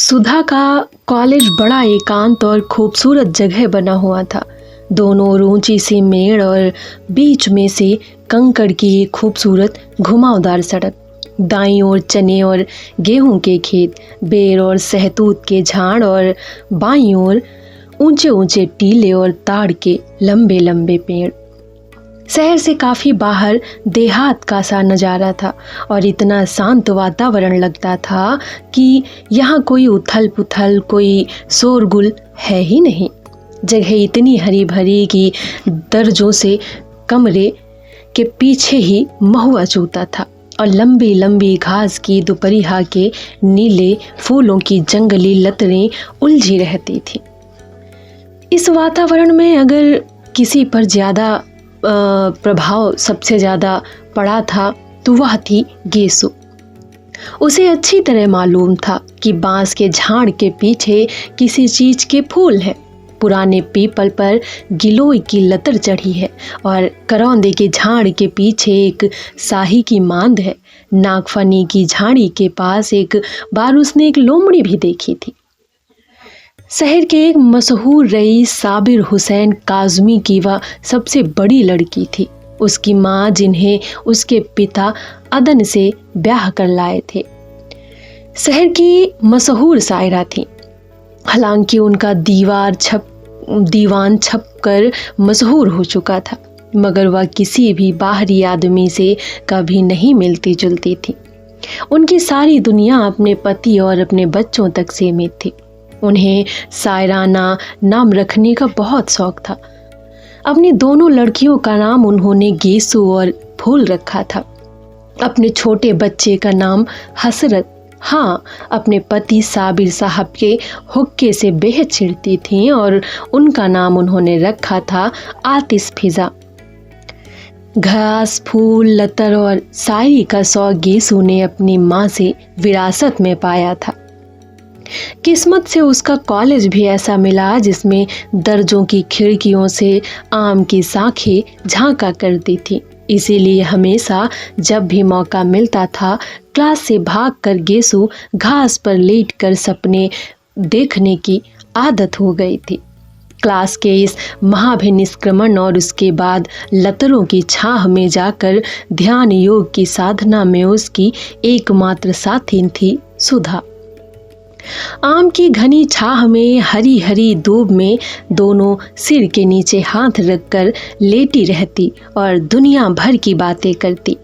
सुधा का कॉलेज बड़ा एकांत और खूबसूरत जगह बना हुआ था। दोनों ओर ऊंची सी मेड़ और बीच में से कंकड़ की एक खूबसूरत घुमावदार सड़क। दाईं ओर चने और गेहूं के खेत, बेर और सहतूत के झाड़ और बाईं ओर ऊंचे ऊंचे टीले और ताड़ के लंबे लंबे पेड़। शहर से काफी बाहर देहात का सा नज़ारा था और इतना शांत वातावरण लगता था कि यहाँ कोई उथल पुथल, कोई शोरगुल है ही नहीं। जगह इतनी हरी भरी कि दर्जों से कमरे के पीछे ही महुआ चूता था और लंबी लंबी घास की दोपहरिया के नीले फूलों की जंगली लताएं उलझी रहती थी। इस वातावरण में अगर किसी पर ज़्यादा प्रभाव सबसे ज़्यादा पड़ा था तो वह थी गेसु। उसे अच्छी तरह मालूम था कि बांस के झाड़ के पीछे किसी चीज के फूल हैं। पुराने पीपल पर गिलोय की लतर चढ़ी है और करौंदे के झाड़ के पीछे एक शाही की मांद है। नागफनी की झाड़ी के पास एक बार उसने एक लोमड़ी भी देखी थी। शहर के एक मशहूर रईस साबिर हुसैन काज़मी की वह सबसे बड़ी लड़की थी। उसकी माँ, जिन्हें उसके पिता अदन से ब्याह कर लाए थे, शहर की मशहूर शायरा थी। हालांकि उनका दीवान छप कर मशहूर हो चुका था, मगर वह किसी भी बाहरी आदमी से कभी नहीं मिलती जुलती थी। उनकी सारी दुनिया अपने पति और अपने बच्चों तक सीमित थी। उन्हें शायराना नाम रखने का बहुत शौक था। अपनी दोनों लड़कियों का नाम उन्होंने गेसु और फूल रखा था। अपने छोटे बच्चे का नाम हसरत, हाँ, अपने पति साबिर साहब के हुक्के से बेहद चिढ़ती थीं और उनका नाम उन्होंने रखा था आतिश फिजा। घास, फूल, लतर और शायरी का शौक गेसु ने अपनी माँ से विरासत में पाया था। किस्मत से उसका कॉलेज भी ऐसा मिला जिसमें दर्जों की खिड़कियों से आम की शाखें झांका करती थी। इसीलिए हमेशा जब भी मौका मिलता था, क्लास से भागकर गेसु घास पर लेटकर सपने देखने की आदत हो गई थी। क्लास के इस महाभिनिष्क्रमण और उसके बाद लतरों की छाह में जाकर ध्यान योग की साधना में उसकी एकमात्र साथी थी सुधा। आम की घनी छाह में, हरी हरी धूप में दोनों सिर के नीचे हाथ रखकर लेटी रहती और दुनिया भर की बातें करती।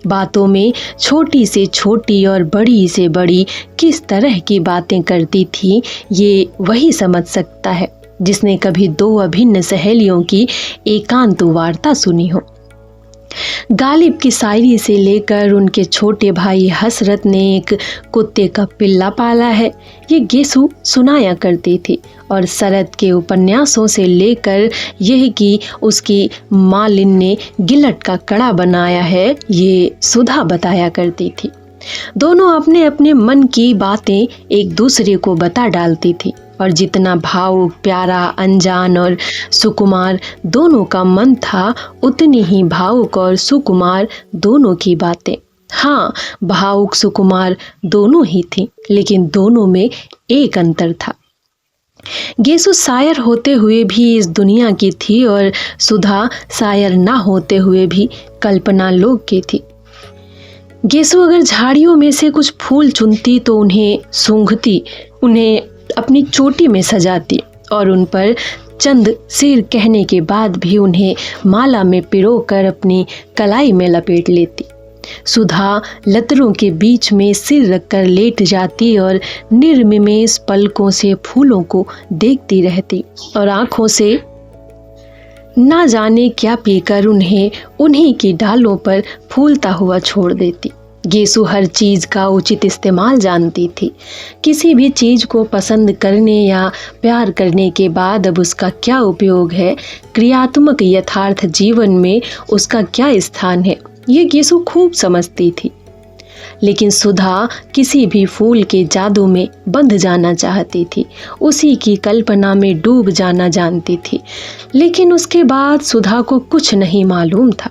बातों में छोटी से छोटी और बड़ी से बड़ी किस तरह की बातें करती थी, ये वही समझ सकता है जिसने कभी दो अभिन्न सहेलियों की एकांत वार्ता सुनी हो। गालिब की शायरी से लेकर उनके छोटे भाई हसरत ने एक कुत्ते का पिल्ला पाला है, ये गेसु सुनाया करती थी। और शरद के उपन्यासों से लेकर यह कि उसकी मालिन ने गिलट का कड़ा बनाया है, ये सुधा बताया करती थी। दोनों अपने अपने मन की बातें एक दूसरे को बता डालती थी और जितना भावुक, प्यारा, अनजान और सुकुमार दोनों का मन था, उतनी ही भावुक और सुकुमार दोनों की बातें। हाँ, भावुक सुकुमार दोनों ही थी, लेकिन दोनों में एक अंतर था। गेसु शायर होते हुए भी इस दुनिया की थी और सुधा शायर ना होते हुए भी कल्पना लोक की थी। गेसु अगर झाड़ियों में से कुछ फूल चुनती तो उन्हें सूंघती, उन्हें अपनी चोटी में सजाती और उन पर चंद शेर कहने के बाद भी उन्हें माला में पिरोकर अपनी कलाई में लपेट लेती। सुधा लतरों के बीच में सिर रखकर लेट जाती और निर्निमेष पलकों से फूलों को देखती रहती और आंखों से ना जाने क्या पीकर उन्हें उन्हीं की डालों पर फूलता हुआ छोड़ देती। गेसु हर चीज़ का उचित इस्तेमाल जानती थी। किसी भी चीज़ को पसंद करने या प्यार करने के बाद अब उसका क्या उपयोग है, क्रियात्मक यथार्थ जीवन में उसका क्या स्थान है, ये गेसु खूब समझती थी। लेकिन सुधा किसी भी फूल के जादू में बंध जाना चाहती थी, उसी की कल्पना में डूब जाना जानती थी। लेकिन उसके बाद सुधा को कुछ नहीं मालूम था।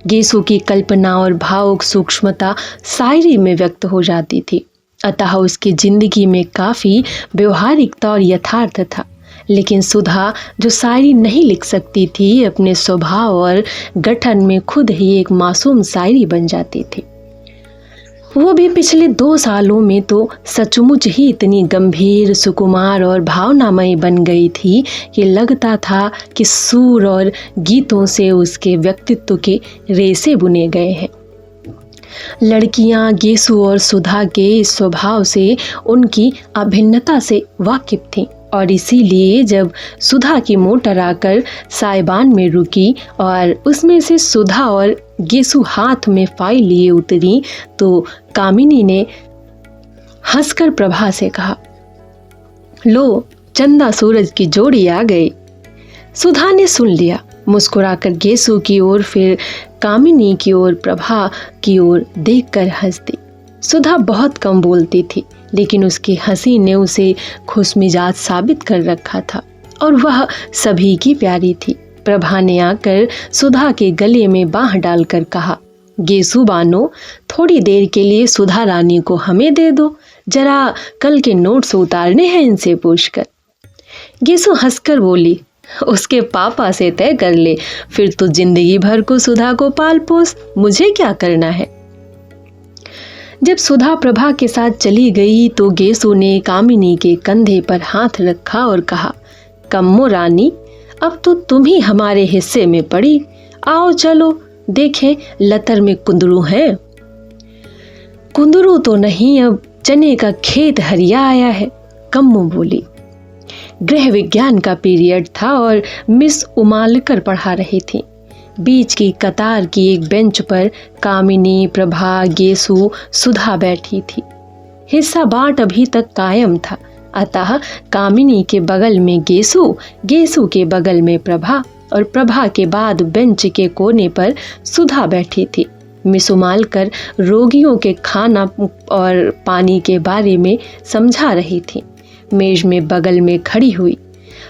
गेसु की कल्पना और भावुक सूक्ष्मता शायरी में व्यक्त हो जाती थी। अतः उसकी जिंदगी में काफ़ी व्यवहारिकता और यथार्थ था। लेकिन सुधा, जो शायरी नहीं लिख सकती थी, अपने स्वभाव और गठन में खुद ही एक मासूम शायरी बन जाती थी। वो भी पिछले 2 सालों में तो सचमुच ही इतनी गंभीर, सुकुमार और भावनामयी बन गई थी कि लगता था कि सुर और गीतों से उसके व्यक्तित्व के रेशे बुने गए हैं। लड़कियां गेसु और सुधा के इस स्वभाव से, उनकी अभिन्नता से वाकिफ थीं और इसीलिए जब सुधा की मोटर आकर साइबान में रुकी और उसमें से सुधा और गेसु हाथ में फाइल लिए उतरी, तो कामिनी ने हंसकर प्रभा से कहा, लो, चंदा सूरज की जोड़ी आ गई। सुधा ने सुन लिया, मुस्कुराकर गेसु की ओर, फिर कामिनी की ओर, प्रभा की ओर देखकर हंस दी। सुधा बहुत कम बोलती थी, लेकिन उसकी हंसी ने उसे खुशमिजाज साबित कर रखा था और वह सभी की प्यारी थी। प्रभा ने आकर सुधा के गले में बांह डालकर कहा, गेसु बानो, थोड़ी देर के लिए सुधा रानी को हमें दे दो, जरा कल के नोट्स उतारने हैं इनसे पूछकर। गेसु हंसकर बोली, उसके पापा से तय कर ले, फिर तो जिंदगी भर को सुधा को पाल पोस, मुझे क्या करना है। जब सुधा प्रभा के साथ चली गई तो गेसु ने कामिनी के कंधे पर हाथ रखा और कहा, कम्मो रानी, अब तो तुम ही हमारे हिस्से में पड़ी, आओ चलो देखें लतर में कुंदरू है। कुंदरू तो नहीं, अब चने का खेत हरिया आया है, कम्मो बोली। गृह विज्ञान का पीरियड था और मिस उमालकर पढ़ा रही थी। बीच की कतार की एक बेंच पर कामिनी, प्रभा, गेसु, सुधा बैठी थी। हिस्सा बांट अभी तक कायम था, अतः कामिनी के बगल में गेसु, गेसु के बगल में प्रभा और प्रभा के बाद बेंच के कोने पर सुधा बैठी थी। मिस उमालकर रोगियों के खाना और पानी के बारे में समझा रही थी। मेज में बगल में खड़ी हुई,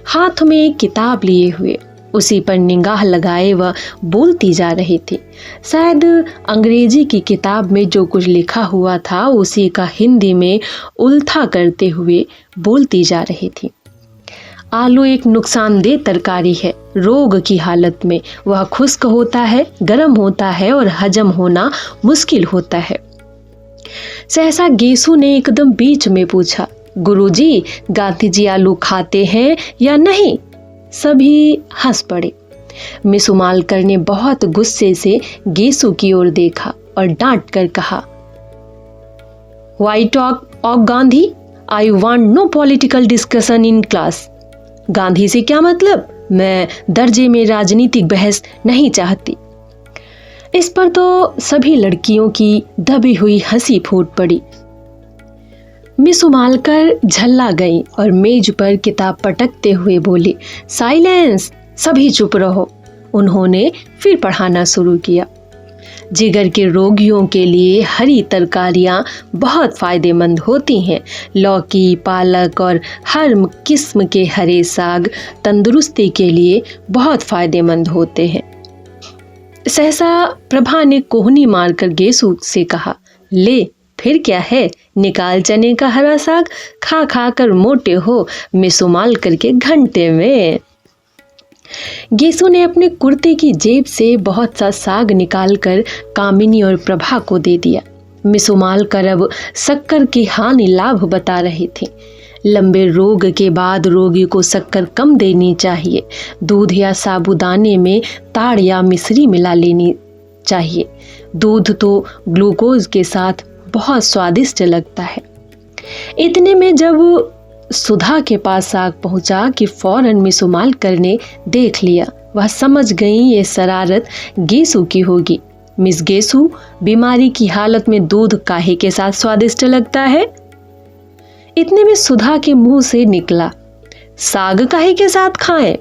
हाथ में एक किताब लिए हुए, उसी पर निगाह लगाए वह बोलती जा रही थी। शायद अंग्रेजी की किताब में जो कुछ लिखा हुआ था उसी का हिंदी में उल्था करते हुए बोलती जा रही थी। आलू एक नुकसानदेह तरकारी है। रोग की हालत में वह खुश्क होता है, गर्म होता है और हजम होना मुश्किल होता है। सहसा गेसु ने एकदम बीच में पूछा, गुरुजी, गांधी जी आलू खाते हैं या नहीं? सभी हंस पड़े। मिस उमालकर ने बहुत गुस्से से गेसु की ओर देखा और डांट कर कहा, why talk of Gandhi? I want no political discussion in class. Gandhi से क्या मतलब? मैं दर्जे में राजनीतिक बहस नहीं चाहती। इस पर तो सभी लड़कियों की दबी हुई हंसी फूट पड़ी। मिस उमालकर झल्ला गई और मेज पर किताब पटकते हुए बोली, साइलेंस, सभी चुप रहो। उन्होंने फिर पढ़ाना शुरू किया। जिगर के रोगियों के लिए हरी तरकारियां बहुत फायदेमंद होती हैं। लौकी, पालक और हर किस्म के हरे साग तंदुरुस्ती के लिए बहुत फायदेमंद होते हैं। सहसा प्रभा ने कोहनी मारकर गेसु से कहा, ले फिर क्या है, निकाल चने का हरा साग, खा खा कर मोटे हो मिस उमालकर के घंटे में। गेसु ने अपने कुर्ते की जेब से बहुत सा साग निकालकर कामिनी और प्रभा को दे दिया। मिस उमालकर अब शक्कर की हानि लाभ बता रही थी। लंबे रोग के बाद रोगी को शक्कर कम देनी चाहिए। दूध या साबुदाने में ताड़ या मिश्री मिला लेनी चाहिए। दूध तो ग्लूकोज के साथ बहुत स्वादिष्ट लगता है। इतने में जब सुधा के पास साग पहुंचा कि फौरन मिस उमालकर ने देख लिया। वह समझ गई ये शरारत गेसु की होगी। मिस गेसु, बीमारी की हालत में दूध काहे के साथ स्वादिष्ट लगता है? इतने में सुधा के मुंह से निकला, साग काहे के साथ खाएं?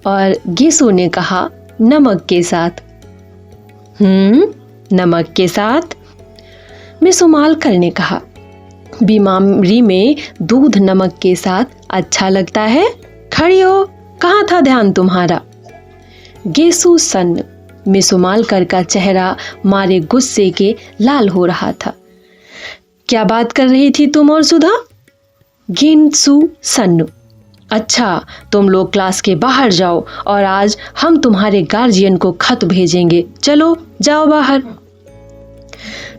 और गेसु ने कहा, नमक के साथ। नमक के साथ? मिस उमालकर ने कहा, बीमारी में दूध नमक के साथ अच्छा लगता है? खड़ी हो, कहाँ था ध्यान तुम्हारा? गेसु सन्न। मिस उमालकर का चेहरा मारे गुस्से के लाल हो रहा था। क्या बात कर रही थी तुम और सुधा? गेसु सन्नु। अच्छा, तुम लोग क्लास के बाहर जाओ और आज हम तुम्हारे गार्जियन को खत भेजेंगे। चलो जाओ बाहर।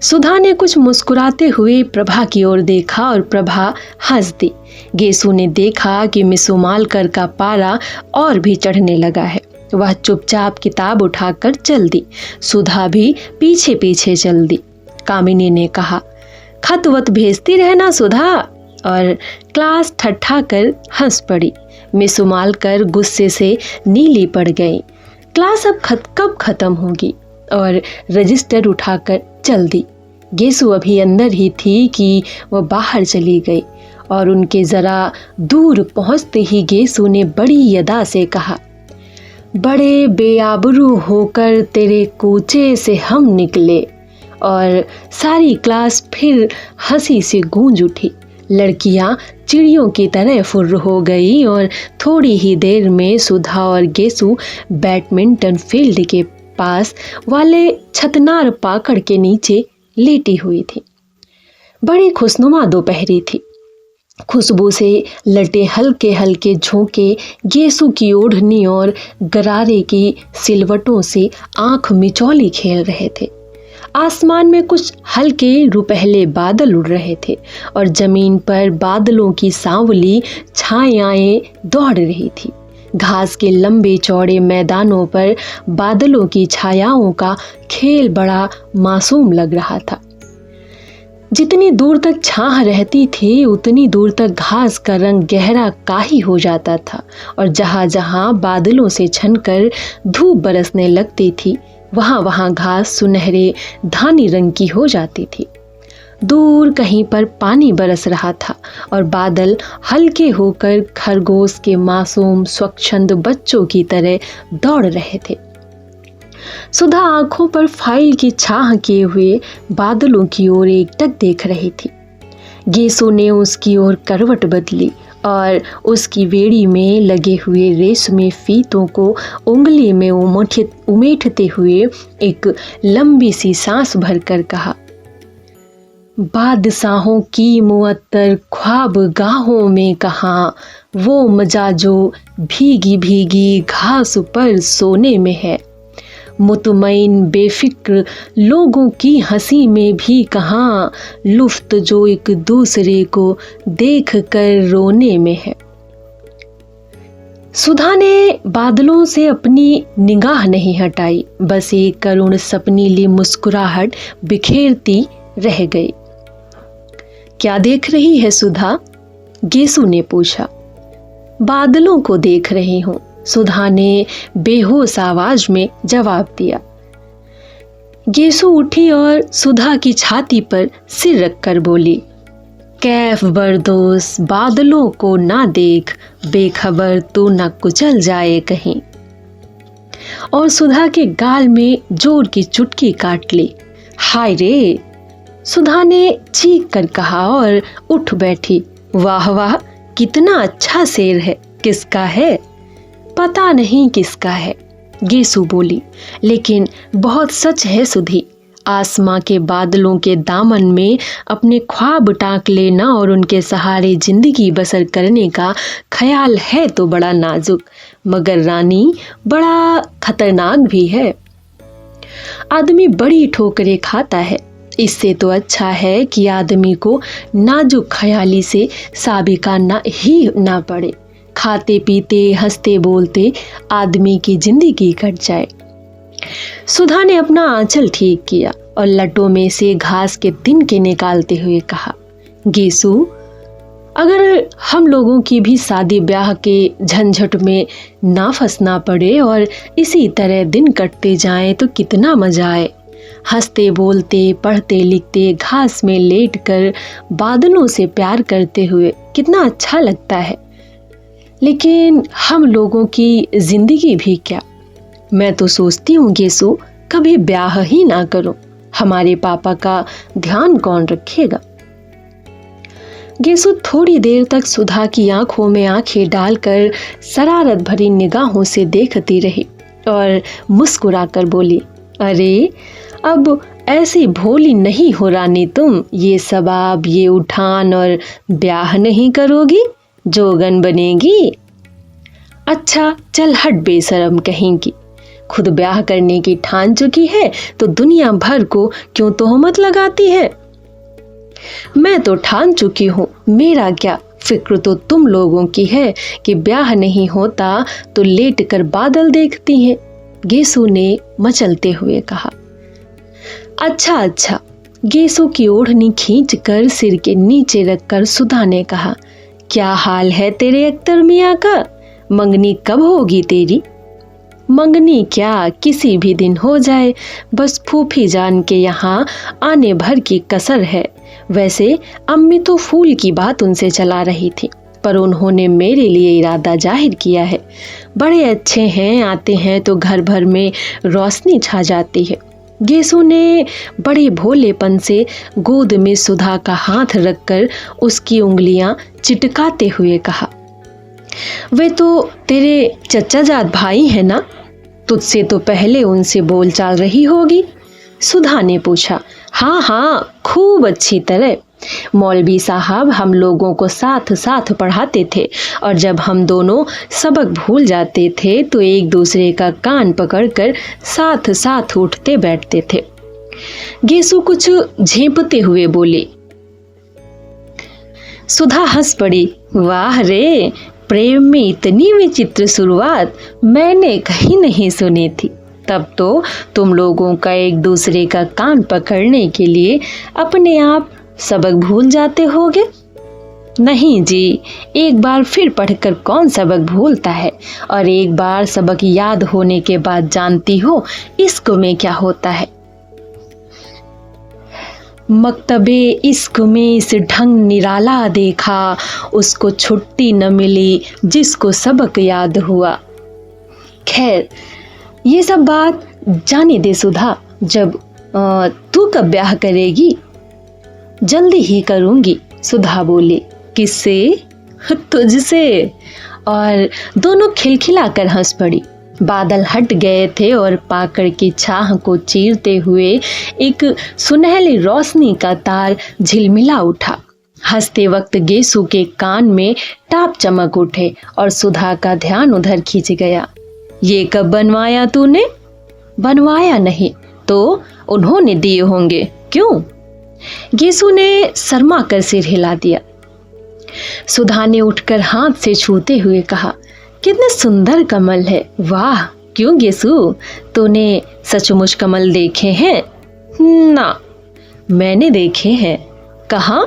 सुधा ने कुछ मुस्कुराते हुए प्रभा की ओर देखा और प्रभा हंस दी। गेसु ने देखा कि मिस उमालकर का पारा और भी चढ़ने लगा है। वह चुपचाप किताब उठाकर चल दी। सुधा भी पीछे पीछे चल दी। कामिनी ने कहा, खत वत भेजती रहना सुधा, और क्लास ठट्ठा कर हंस पड़ी। मिस उमालकर गुस्से से नीली पड़ गई। क्लास अब कब खत्म होगी, और रजिस्टर उठाकर चल दी। गेसु अभी अंदर ही थी कि वह बाहर चली गई, और उनके जरा दूर पहुंचते ही गेसु ने बड़ी अदा से कहा, बड़े बेआबरू होकर तेरे कूचे से हम निकले। और सारी क्लास फिर हंसी से गूंज उठी। लड़कियां चिड़ियों की तरह फुर्र हो गई और थोड़ी ही देर में सुधा और गेसु बैडमिंटन फील्ड के पास वाले छतनार पाकड़ के नीचे लेटी हुई थी। बड़ी खुशनुमा दोपहरी थी। खुशबू से लटे हल्के हल्के झोंके गेसु की ओढ़नी और गरारे की सिलवटों से आंख मिचौली खेल रहे थे। आसमान में कुछ हल्के रुपहले बादल उड़ रहे थे और जमीन पर बादलों की सांवली छायाएं दौड़ रही थी। घास के लंबे चौड़े मैदानों पर बादलों की छायाओं का खेल बड़ा मासूम लग रहा था। जितनी दूर तक छाह रहती थी उतनी दूर तक घास का रंग गहरा काही हो जाता था, और जहां जहां बादलों से छनकर धूप बरसने लगती थी वहां वहां घास सुनहरे धानी रंग की हो जाती थी। दूर कहीं पर पानी बरस रहा था और बादल हल्के होकर खरगोश के मासूम स्वच्छंद बच्चों की तरह दौड़ रहे थे। सुधा आंखों पर फाइल की छाह किए हुए बादलों की ओर एकटक देख रही थी। गेसु ने उसकी ओर करवट बदली और उसकी वेड़ी में लगे हुए रेशमी फीतों को उंगली में उमेटते हुए एक लंबी सी सांस भरकर कहा, बादशाहों की मुअत्तर ख्वाब गाहों में कहाँ, वो मजा जो भीगी भीगी घास पर सोने में है। मुतमईन बेफिक्र लोगों की हंसी में भी कहाँ, लुफ्त जो एक दूसरे को देख कर रोने में है। सुधा ने बादलों से अपनी निगाह नहीं हटाई, बस एक करुण सपनीली मुस्कुराहट बिखेरती रह गई। क्या देख रही है सुधा? गेसु ने पूछा। बादलों को देख रही हूं, सुधा ने बेहोश आवाज में जवाब दिया। गेसु उठी और सुधा की छाती पर सिर रखकर बोली, कैफ बरदोस बादलों को ना देख, बेखबर तू न कुचल जाए कहीं। और सुधा के गाल में जोर की चुटकी काट ली। हाय रे, सुधा ने चीख कर कहा और उठ बैठी। वाह वाह, कितना अच्छा शेर है। किसका है? पता नहीं किसका है, गेसु बोली, लेकिन बहुत सच है सुधी। आसमां के बादलों के दामन में अपने ख्वाब टांक लेना और उनके सहारे जिंदगी बसर करने का ख्याल है तो बड़ा नाजुक, मगर रानी बड़ा खतरनाक भी है। आदमी बड़ी ठोकरें खाता है, इससे तो अच्छा है कि आदमी को नाजुक ख्याली से साबिकाना ही ना पड़े। खाते पीते हंसते बोलते आदमी की जिंदगी कट जाए। सुधा ने अपना आंचल ठीक किया और लटों में से घास के तिनके निकालते हुए कहा, गेसु, अगर हम लोगों की भी शादी ब्याह के झंझट में ना फंसना पड़े और इसी तरह दिन कटते जाएं तो कितना मजा आए। हंसते बोलते पढ़ते लिखते घास में लेटकर बादलों से प्यार करते हुए कितना अच्छा लगता है। लेकिन हम लोगों की जिंदगी भी क्या। मैं तो सोचती हूँ गेसु, कभी ब्याह ही ना करो, हमारे पापा का ध्यान कौन रखेगा। गेसु थोड़ी देर तक सुधा की आंखों में आंखें डालकर शरारत भरी निगाहों से देखती रही और मुस्कुराकर बोली, अरे अब ऐसी भोली नहीं हो रानी तुम, ये सवाब, ये उठान और ब्याह नहीं करोगी, जोगन बनेगी। अच्छा चल हट बेशरम कहेंगी, खुद ब्याह करने की ठान चुकी है तो दुनिया भर को क्यों तोहमत लगाती है। मैं तो ठान चुकी हूँ, मेरा क्या, फिक्र तो तुम लोगों की है कि ब्याह नहीं होता तो लेट कर बादल देखती हैं, गेसू ने मचलते हुए कहा। अच्छा अच्छा, गेसू की ओढ़नी खींच कर सिर के नीचे रखकर सुधा ने कहा, क्या हाल है तेरे अख्तर मियाँ का, मंगनी कब होगी तेरी। मंगनी क्या, किसी भी दिन हो जाए, बस फूफी जान के यहाँ आने भर की कसर है। वैसे अम्मी तो फूल की बात उनसे चला रही थी, पर उन्होंने मेरे लिए इरादा जाहिर किया है। बड़े अच्छे हैं, आते हैं तो घर भर में रोशनी छा जाती है। गेसू ने बड़े भोलेपन से गोद में सुधा का हाथ रखकर उसकी उंगलियां चिटकाते हुए कहा, वे तो तेरे चचा जात भाई हैं ना, तुझसे तो पहले उनसे बोलचाल रही होगी। सुधा ने पूछा। हाँ हाँ, खूब अच्छी तरह। मौलवी साहब हम लोगों को साथ साथ पढ़ाते थे और जब हम दोनों सबक भूल जाते थे तो एक दूसरे का कान पकड़कर साथ साथ उठते बैठते थे। गेसू कुछ झेंपते हुए बोले। सुधा हंस पड़ी। वाह रे, प्रेम में इतनी विचित्र शुरुआत मैंने कहीं नहीं सुनी थी। तब तो तुम लोगों का एक दूसरे का कान पकड़ने के लिए अपने आप सबक भूल जाते होगे। नहीं जी, एक बार फिर पढ़कर कौन सबक भूलता है, और एक बार सबक याद होने के बाद जानती हो इश्क में क्या होता है। मकतबे इश्क में इस ढंग निराला देखा, उसको छुट्टी न मिली जिसको सबक याद हुआ। खैर ये सब बात जाने दे सुधा, जब तू कब ब्याह करेगी। जल्दी ही करूंगी, सुधा बोली। किससे। तुझसे। और दोनों खिलखिलाकर हंस पड़ी। बादल हट गए थे और पाकड़ की छाह को चीरते हुए एक सुनहली रोशनी का तार झिलमिला उठा। हंसते वक्त गेसू के कान में टाप चमक उठे और सुधा का ध्यान उधर खींच गया। ये कब बनवाया तूने। बनवाया नहीं तो उन्होंने दिए होंगे। क्यों। गेसू ने शर्मा कर सिर हिला दिया। सुधा ने उठकर हाथ से छूते हुए कहा, कितने सुंदर कमल है। वाह। क्यों गेसू, तूने सचमुच कमल देखे हैं। ना, मैंने देखे हैं। कहाँ।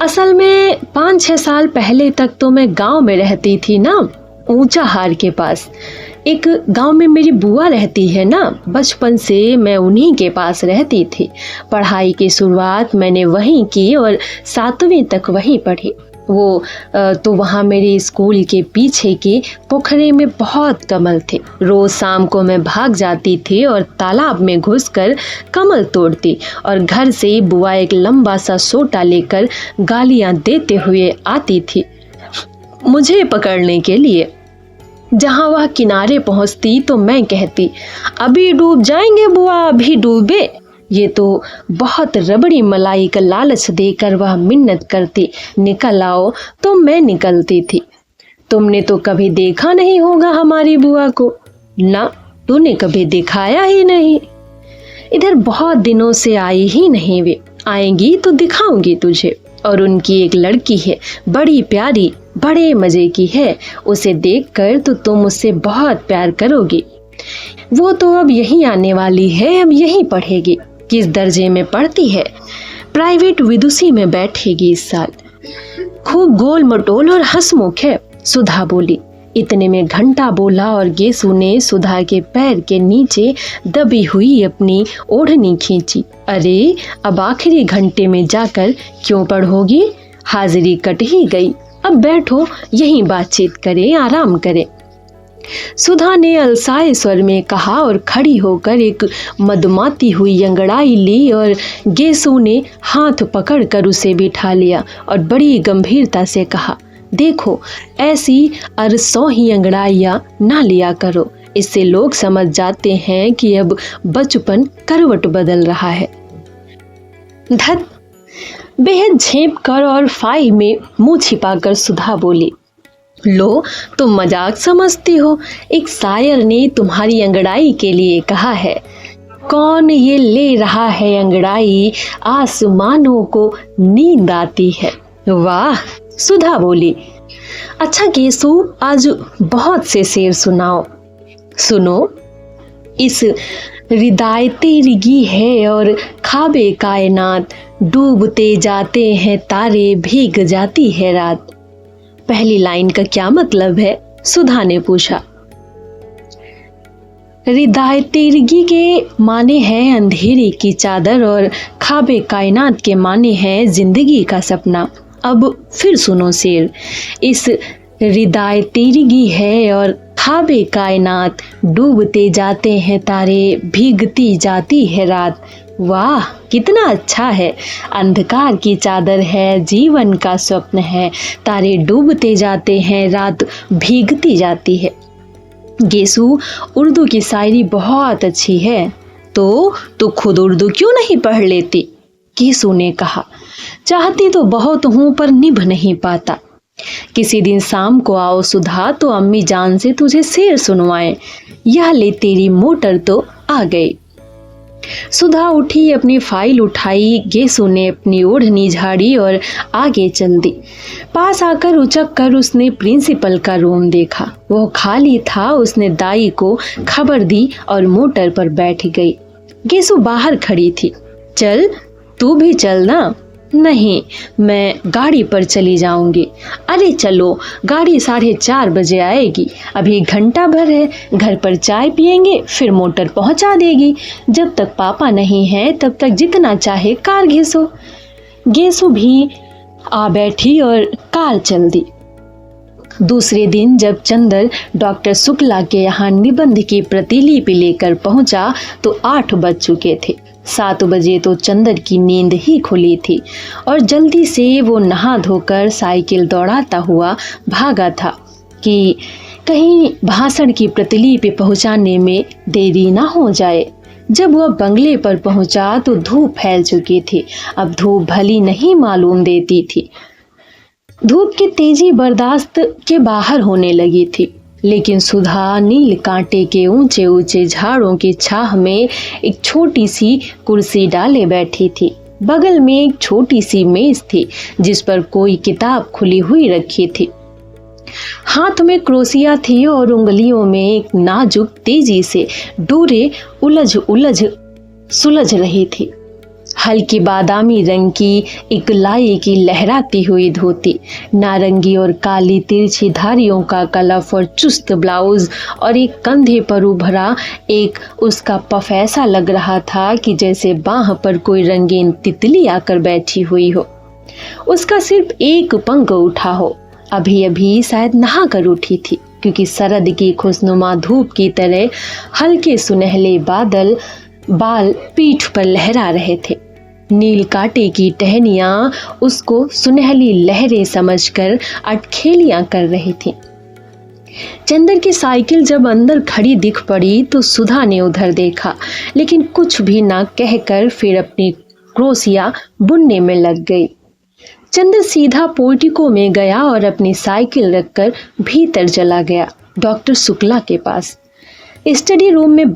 असल में 5-6 साल पहले तक तो मैं गांव में रहती थी ना, ऊंचाहार के पास। एक गांव में मेरी बुआ रहती है ना, बचपन से मैं उन्हीं के पास रहती थी। पढ़ाई की शुरुआत मैंने वहीं की और 7वीं तक वहीं पढ़ी। वो तो वहाँ मेरे स्कूल के पीछे के पोखरे में बहुत कमल थे। रोज शाम को मैं भाग जाती थी और तालाब में घुसकर कमल तोड़ती, और घर से ही बुआ एक लंबा सा सोटा लेकर गालियाँ देते हुए आती थी मुझे पकड़ने के लिए। जहाँ वह किनारे पहुँचती तो मैं कहती, अभी डूब जाएंगे बुआ, अभी डूबे। ये तो बहुत रबड़ी मलाई का लालच देकर वह मिन्नत करती, निकल आओ, तो मैं निकलती थी। तुमने तो कभी देखा नहीं होगा हमारी बुआ को। ना, तूने कभी दिखाया ही नहीं। इधर बहुत दिनों से आई ही नहीं वे। आएंगी तो दिखाऊंगी तुझे। और उनकी एक लड़की है, बड़ी प्यारी, बड़े मजे की है। उसे देखकर तो तुम उससे बहुत प्यार करोगी। वो तो अब यहीं आने वाली है, अब यहीं पढ़ेगी। किस दर्जे में पढ़ती है। प्राइवेट विदुषी में बैठेगी इस साल। खूब गोल मटोल और हंसमुख है, सुधा बोली। इतने में घंटा बोला और गेसू ने सुधा के पैर के नीचे दबी हुई अपनी ओढ़नी खींची। अरे, अब आखिरी घंटे में जाकर क्यों पढ़ोगी, हाजिरी कट ही गई। अब बैठो, यहीं बातचीत करें, आराम करें। सुधा ने अलसाए स्वर में कहा और खड़ी होकर एक मदमाती हुई अंगड़ाई ली, और गेसू ने हाथ पकड़कर उसे बिठा लिया और बड़ी गंभीरता से कहा, देखो, ऐसी अरसों ही अंगड़ाइयाँ ना लिया करो। इससे लोग समझ जाते हैं कि अब बचपन करवट बदल रहा है। धत, बेहद झेप कर और फाइल में मुंह छिपाकर सुधा बोली, लो तुम मजाक समझती हो, एक शायर ने तुम्हारी अंगड़ाई के लिए कहा है, कौन ये ले रहा है अंगड़ाई, आसमानों को नींद आती है। वाह, सुधा बोली। अच्छा केसु, आज बहुत से शेर सुनाओ। सुनो, इस रिदायते रिगी है और खाबे कायनात, डूबते जाते हैं तारे, भीग जाती है रात। पहली लाइन का क्या मतलब है? सुधा ने पूछा। रिदायतेरगी के माने हैं अंधेरे की चादर और खाबे कायनात के माने हैं जिंदगी का सपना। अब फिर सुनो शेर, इस रिदायतेरगी है और खाबे कायनात, डूबते जाते हैं तारे, भीगती जाती है रात। वाह, कितना अच्छा है। अंधकार की चादर है, जीवन का स्वप्न है, तारे डूबते जाते हैं, रात भीगती जाती है। गेसु, उर्दू की शायरी बहुत अच्छी है, तो खुद उर्दू क्यों नहीं पढ़ लेती? गेसु ने कहा। चाहती तो बहुत हूं पर निभ नहीं पाता। किसी दिन शाम को आओ सुधा, तो अम्मी जान से तुझे शेर सुनवाएं। यह ले तेरी मोटर तो आ गई। सुधा उठी, अपनी फाइल उठाई। गेसु ने अपनी ओढ़नी झाड़ी और आगे चल दी। पास आकर उचक कर उसने प्रिंसिपल का रूम देखा। वह खाली था। उसने दाई को खबर दी और मोटर पर बैठ गई। गेसु बाहर खड़ी थी। चल, तू भी चल ना। नहीं, मैं गाड़ी पर चली जाऊंगी। अरे चलो, गाड़ी 4:30 बजे आएगी, अभी घंटा भर है। घर पर चाय पियेंगे, फिर मोटर पहुंचा देगी। जब तक पापा नहीं है तब तक जितना चाहे कार घिसो। गेसु भी आ बैठी और कार चल दी। दूसरे दिन जब चंदर डॉक्टर शुक्ला के यहाँ निबंध की प्रतिलिपि लेकर पहुंचा तो 8 बज चुके थे। 7 बजे तो चंदर की नींद ही खुली थी और जल्दी से वो नहा धोकर साइकिल दौड़ाता हुआ भागा था कि कहीं भाषण की प्रतिलिपि पहुंचाने में देरी ना हो जाए। जब वह बंगले पर पहुंचा तो धूप फैल चुकी थी। अब धूप भली नहीं मालूम देती थी। धूप की तेजी बर्दाश्त के बाहर होने लगी थी, लेकिन सुधा नील कांटे के ऊंचे ऊंचे झाड़ों की छाह में एक छोटी सी कुर्सी डाले बैठी थी। बगल में एक छोटी सी मेज थी जिस पर कोई किताब खुली हुई रखी थी। हाथ में क्रोसिया थी और उंगलियों में एक नाजुक तेजी से डोरे उलझ सुलझ रही थी। हल्की बादामी रंग की एक लाई की लहराती हुई धोती, नारंगी और काली तिरछी धारियों का कलफ और चुस्त ब्लाउज और एक कंधे पर उभरा एक उसका पफ ऐसा लग रहा था कि जैसे बाह पर कोई रंगीन तितली आकर बैठी हुई हो। उसका सिर्फ एक पंख उठा हो। अभी अभी शायद नहा कर उठी थी, क्योंकि सरद की खुशनुमा धूप की तरह हल्के सुनहले बाल पीठ पर लहरा रहे थे। नील कांटे की टहनियां उसको सुनहली लहरें समझकर अटखेलियां कर रही थी। चंदर की साइकिल जब अंदर खड़ी दिख पड़ी तो सुधा ने उधर देखा, लेकिन कुछ भी ना कहकर फिर अपनी क्रोसिया बुनने में लग गई। चंदर सीधा पोर्टिको में गया और अपनी साइकिल रखकर भीतर चला गया, डॉक्टर शुक्ला के पास। स्टडी रूम में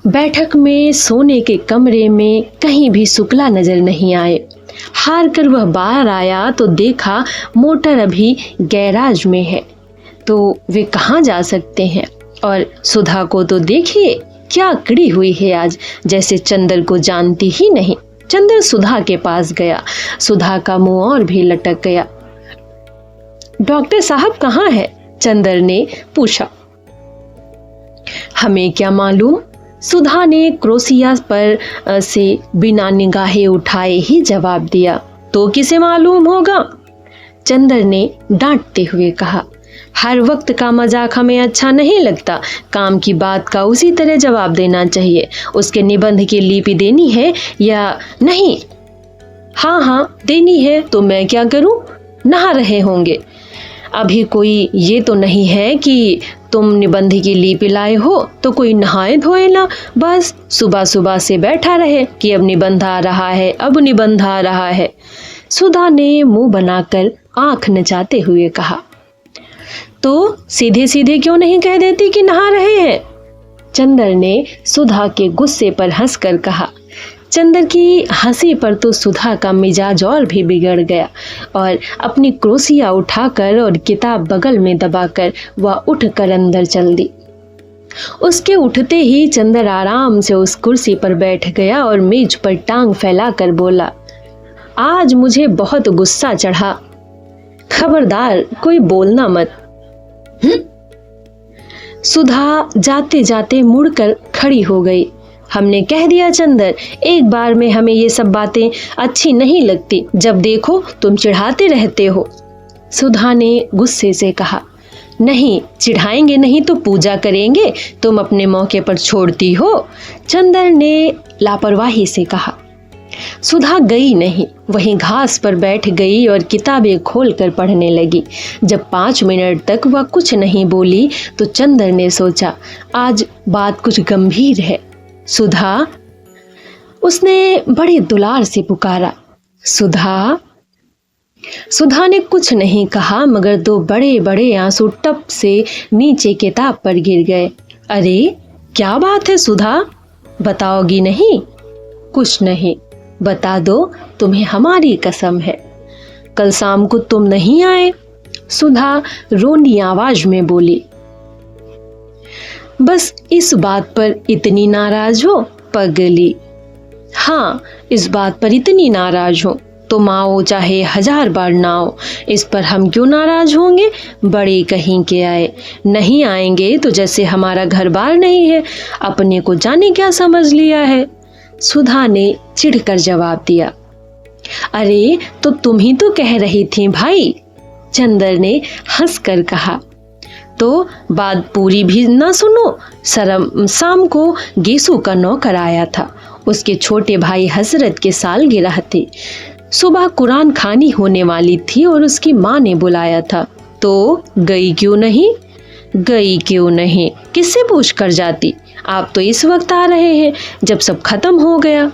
बैठक में सोने के कमरे में कहीं भी शुक्ला नजर नहीं आए। हार कर वह बाहर आया तो देखा मोटर अभी गैराज में है, तो वे कहाँ जा सकते हैं। और सुधा को तो देखिए क्या अकड़ी हुई है आज, जैसे चंदर को जानती ही नहीं। चंदर सुधा के पास गया। सुधा का मुंह और भी लटक गया। डॉक्टर साहब कहाँ है? चंदर ने पूछा। हमें क्या मालूम, सुधा ने क्रोसिया पर से बिना निगाहें उठाए ही जवाब दिया। तो किसे मालूम होगा? चंदर ने डांटते हुए कहा। हर वक्त का मजाक हमें अच्छा नहीं लगता। काम की बात का उसी तरह जवाब देना चाहिए। उसके निबंध की लिपि देनी है या नहीं? हाँ देनी है। तो मैं क्या करूं? नहा रहे होंगे। अभी कोई ये तो नहीं है कि तुम निबंध की लीपी लाए हो तो कोई नहाए धोए ना, बस सुबह सुबह से बैठा रहे कि अब निबंध आ रहा है, अब निबंध आ रहा है। सुधा ने मुंह बनाकर आंख नचाते हुए कहा। तो सीधे सीधे क्यों नहीं कह देती कि नहा रहे हैं? चंदर ने सुधा के गुस्से पर हंसकर कहा। चंदर की हंसी पर तो सुधा का मिजाज और भी बिगड़ गया और अपनी क्रोसिया उठाकर और किताब बगल में दबाकर वह उठकर अंदर चल दी। उसके उठते ही चंदर आराम से उस कुर्सी पर बैठ गया और मेज पर टांग फैलाकर बोला, आज मुझे बहुत गुस्सा चढ़ा, खबरदार कोई बोलना मत। सुधा जाते जाते मुड़कर खड़ी हो गई। हमने कह दिया चंदर, एक बार में हमें ये सब बातें अच्छी नहीं लगती, जब देखो तुम चिढ़ाते रहते हो। सुधा ने गुस्से से कहा। नहीं, चिढ़ाएंगे नहीं तो पूजा करेंगे, तुम अपने मौके पर छोड़ती हो, चंदर ने लापरवाही से कहा। सुधा गई नहीं, वहीं घास पर बैठ गई और किताबें खोलकर पढ़ने लगी। जब 5 मिनट तक वह कुछ नहीं बोली तो चंदर ने सोचा, आज बात कुछ गंभीर है। सुधा, उसने बड़े दुलार से पुकारा। सुधा। सुधा ने कुछ नहीं कहा मगर 2 बड़े बड़े आंसू टप से नीचे किताब पर गिर गए। अरे क्या बात है सुधा, बताओगी नहीं? कुछ नहीं, बता दो, तुम्हें हमारी कसम है। कल शाम को तुम नहीं आए, सुधा रोनी आवाज में बोली। बस इस बात पर इतनी नाराज हो पगली? हाँ, इस बात पर इतनी नाराज हो, तुम आओ चाहे 1000 बार ना आओ, इस पर हम क्यों नाराज होंगे? बड़े कहीं के आए, नहीं आएंगे तो जैसे हमारा घर बार नहीं है, अपने को जाने क्या समझ लिया है। सुधा ने चिढ़कर जवाब दिया। अरे तो तुम ही तो कह रही थी भाई, चंदर ने हंसकर कहा। तो बात पूरी भी ना सुनो। शाम को गेसू का नौकर आया था, उसके छोटे भाई हजरत के सालगिरह थी। सुबह कुरान खानी होने वाली थी और उसकी माँ ने बुलाया था। तो गई क्यों नहीं? गई क्यों नहीं, किससे पूछ कर जाती? आप तो इस वक्त आ रहे हैं जब सब खत्म हो गया,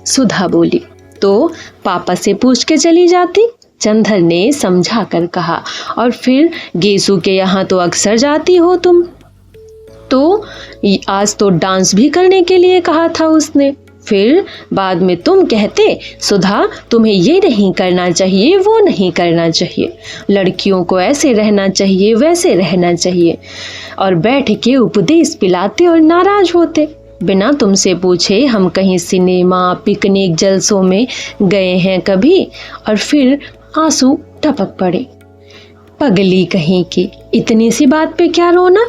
सुधा बोली। तो पापा से पूछ के चली जाती, चंदर ने समझा कर कहा। और फिर गेसू के यहाँ तो अक्सर जाती हो तुम। तो आज तो डांस भी करने के लिए कहा था उसने। फिर बाद में तुम कहते, सुधा तुम्हें ये नहीं करना चाहिए, वो नहीं करना चाहिए, लड़कियों को ऐसे रहना चाहिए, वैसे रहना चाहिए, और बैठ के उपदेश पिलाते और नाराज होते। बिना तुमसे पूछे हम कहीं सिनेमा, पिकनिक, जलसों में गए हैं कभी? और फिर आंसू टपक पड़े। पगली कहीं की, इतनी सी बात पे क्या रोना?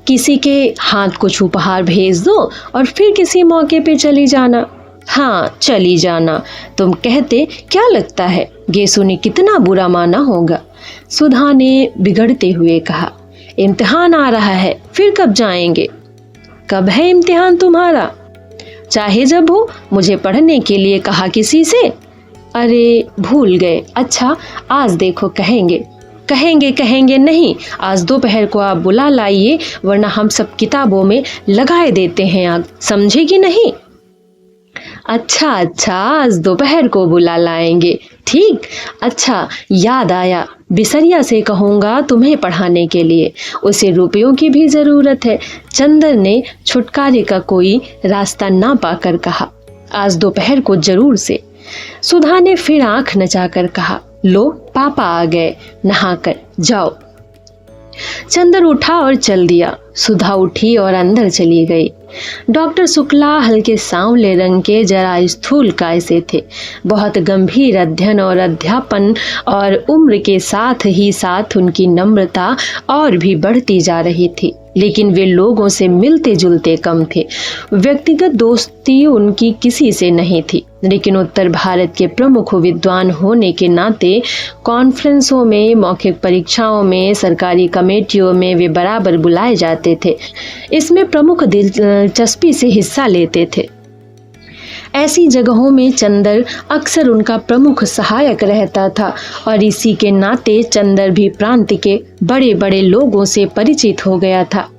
किसी के हाथ कुछ उपहार भेज दो और फिर किसी मौके पे चली जाना। हाँ, चली जाना। तुम कहते क्या लगता है गेसू ने कितना बुरा माना होगा? सुधा ने बिगड़ते हुए कहा। इम्तिहान आ रहा है, फिर कब जाएंगे? कब है इम्तिहान तुम्हारा? चाहे जब हो, मुझे पढ़ने के लिए कहा किसी से? अरे भूल गए। अच्छा आज देखो कहेंगे। कहेंगे कहेंगे नहीं, आज दोपहर को आप बुला लाइए, वरना हम सब किताबों में लगाए देते हैं आग, समझे कि नहीं? अच्छा आज दोपहर को बुला लाएंगे, ठीक। अच्छा याद आया, बिसरिया से कहूँगा तुम्हें पढ़ाने के लिए, उसे रुपयों की भी ज़रूरत है। चंदर ने छुटकारे का कोई रास्ता ना पाकर कहा। आज दोपहर को जरूर से। सुधा ने फिर आंख नचाकर कहा। लो पापा आ गए, नहाकर जाओ। चंदर उठा और चल दिया। सुधा उठी और अंदर चली गई। डॉक्टर शुक्ला हल्के सांवले रंग के, जरा स्थूलकाय से थे। बहुत गंभीर अध्ययन और अध्यापन और उम्र के साथ ही साथ उनकी नम्रता और भी बढ़ती जा रही थी, लेकिन वे लोगों से मिलते जुलते कम थे। व्यक्तिगत दोस्ती उनकी किसी से नहीं थी, लेकिन उत्तर भारत के प्रमुख विद्वान होने के नाते कॉन्फ्रेंसों में, मौखिक परीक्षाओं में, सरकारी कमेटियों में वे बराबर बुलाए जाते थे। इसमें प्रमुख दिलचस्पी से हिस्सा लेते थे। ऐसी जगहों में चंदर अक्सर उनका प्रमुख सहायक रहता था और इसी के नाते चंदर भी प्रांत के बड़े बड़े लोगों से परिचित हो गया था।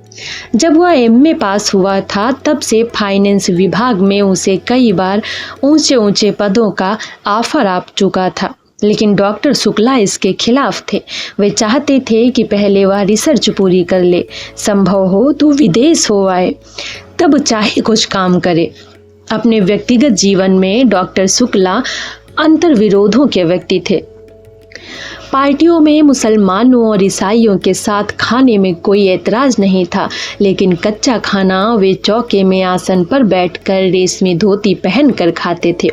जब वह एमए पास हुआ था तब से फाइनेंस विभाग में उसे कई बार ऊंचे ऊंचे पदों का ऑफर आ चुका था, लेकिन डॉक्टर शुक्ला इसके खिलाफ थे। वे चाहते थे कि पहले वह रिसर्च पूरी कर ले, संभव हो तो विदेश हो आए, तब चाहे कुछ काम करे। अपने व्यक्तिगत जीवन में डॉक्टर शुक्ला अंतर्विरोधों के व्यक्ति थे। पार्टियों में मुसलमानों और ईसाइयों के साथ खाने में कोई ऐतराज नहीं था, लेकिन कच्चा खाना वे चौके में आसन पर बैठकर रेशमी धोती पहनकर खाते थे।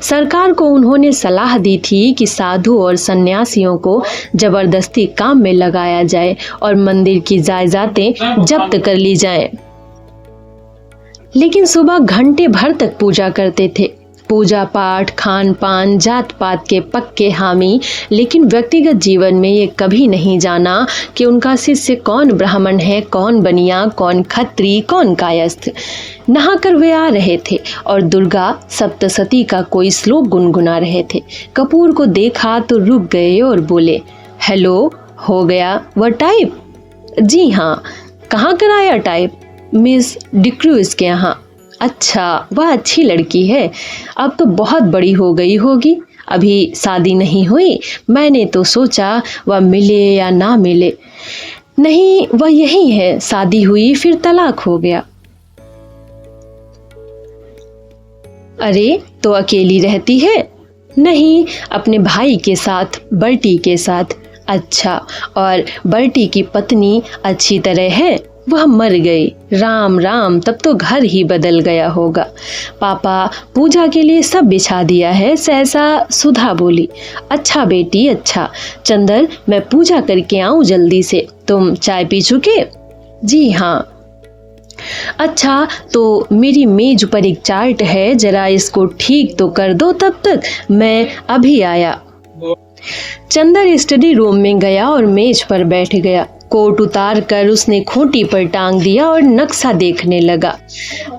सरकार को उन्होंने सलाह दी थी कि साधु और सन्यासियों को जबरदस्ती काम में लगाया जाए और मंदिर की जायदादें जब्त कर ली जाएं। लेकिन सुबह घंटे भर तक पूजा करते थे। पूजा पाठ, खान पान, जात पात के पक्के हामी, लेकिन व्यक्तिगत जीवन में ये कभी नहीं जाना कि उनका शिष्य कौन ब्राह्मण है, कौन बनिया, कौन खत्री, कौन कायस्थ। नहाकर वे आ रहे थे और दुर्गा सप्तशती का कोई श्लोक गुनगुना रहे थे। कपूर को देखा तो रुक गए और बोले, हेलो, हो गया वह टाइप? जी हाँ। कहाँ कराया टाइप? मिस डिक्रूज के यहाँ। अच्छा, वह अच्छी लड़की है, अब तो बहुत बड़ी हो गई होगी। अभी शादी नहीं हुई? मैंने तो सोचा वह मिले या ना मिले। नहीं, वह यही है, शादी हुई फिर तलाक हो गया। अरे, तो अकेली रहती है? नहीं, अपने भाई के साथ, बर्टी के साथ। अच्छा, और बर्टी की पत्नी अच्छी तरह है? वह मर गई। राम राम, तब तो घर ही बदल गया होगा। पापा, पूजा के लिए सब बिछा दिया है, सहसा सुधा बोली। अच्छा बेटी, अच्छा। चंदर, मैं पूजा करके आऊं जल्दी से। तुम चाय पी चुके? जी हाँ। अच्छा, तो मेरी मेज पर एक चार्ट है, जरा इसको ठीक तो कर दो, तब तक मैं अभी आया। चंदर स्टडी रूम में गया और मेज पर बैठ गया। कोट उतार कर उसने खूंटी पर टांग दिया और नक्शा देखने लगा।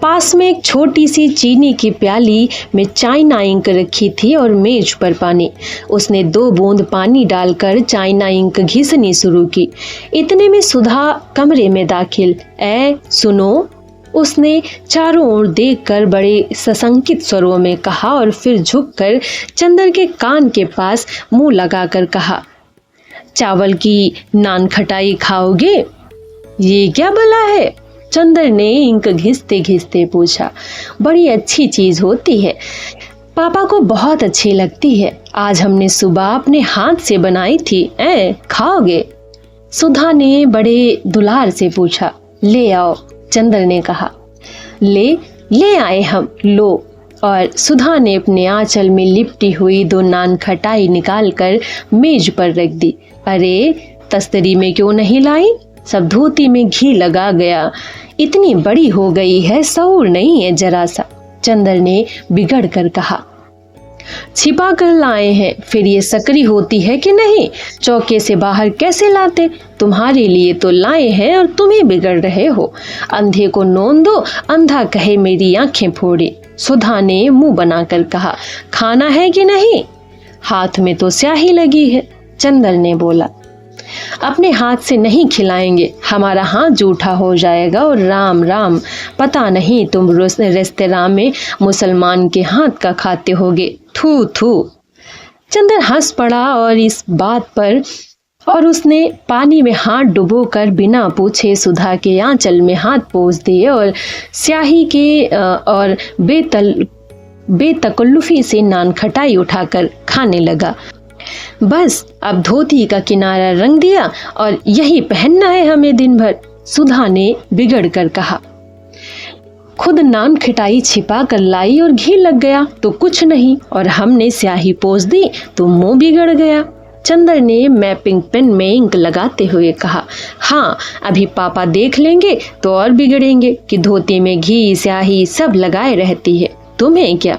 पास में एक छोटी सी चीनी की प्याली में चाइना इंक रखी थी और मेज पर पानी। उसने 2 बूंद पानी डालकर चाइना इंक घिसनी शुरू की। इतने में सुधा कमरे में दाखिल। ए सुनो, उसने चारों ओर देखकर बड़े सशंकित स्वरों में कहा और फिर झुककर चंदर के कान के पास मुंह लगाकर कहा, चावल की नान खटाई खाओगे? ये क्या भला है? चंदर ने इंक घिसते घिसते पूछा। बड़ी अच्छी चीज होती है, पापा को बहुत अच्छी लगती है। आज हमने सुबह अपने हाथ से बनाई थी। खाओगे? सुधा ने बड़े दुलार से पूछा। ले आओ, चंदर ने कहा। ले आए हम, लो। और सुधा ने अपने आंचल में लिपटी हुई 2 नान खटाई निकालकर मेज पर रख दी। अरे, तस्तरी में क्यों नहीं लाई? सब धोती में घी लगा गया। इतनी बड़ी हो गई है, शऊर नहीं है जरा सा, चंदर ने बिगड़ कर कहा। छिपा कर लाए हैं, फिर ये सकरी होती है कि नहीं? चौके से बाहर कैसे लाते? तुम्हारे लिए तो लाए हैं और तुम ही बिगड़ रहे हो। अंधे को नोन दो, अंधा कहे मेरी आंखें फोड़े। सुधा ने मुंह बनाकर कहा। खाना है कि नहीं? हाथ में तो स्याही लगी है, चंदर ने बोला। अपने हाथ से नहीं खिलाएंगे, हमारा हाथ जूठा हो जाएगा। और राम राम, पता नहीं तुम रेस्तरां में मुसलमान के हाथ का खाते होगे। थू थू। चंदर हंस पड़ा और इस बात पर, और उसने पानी में हाथ डुबोकर बिना पूछे सुधा के आंचल में हाथ पोंछ दिए और स्याही के और बेतकल्लुफी से नान खटाई उठाकर खाने लगा। बस अब धोती का किनारा रंग दिया और यही पहनना है हमें दिन भर, सुधा ने बिगड़ कर कहा। खुद नान खटाई छिपा कर लाई और घी लग गया तो कुछ नहीं, और हमने स्याही पोंछ दी तो मुंह बिगड़ गया। चंदर ने मैपिंग पेन में इंक लगाते हुए कहा। हाँ, अभी पापा देख लेंगे तो और बिगड़ेंगे कि धोती में घी स्याही सब लगाए रहती है, तुम्हें क्या?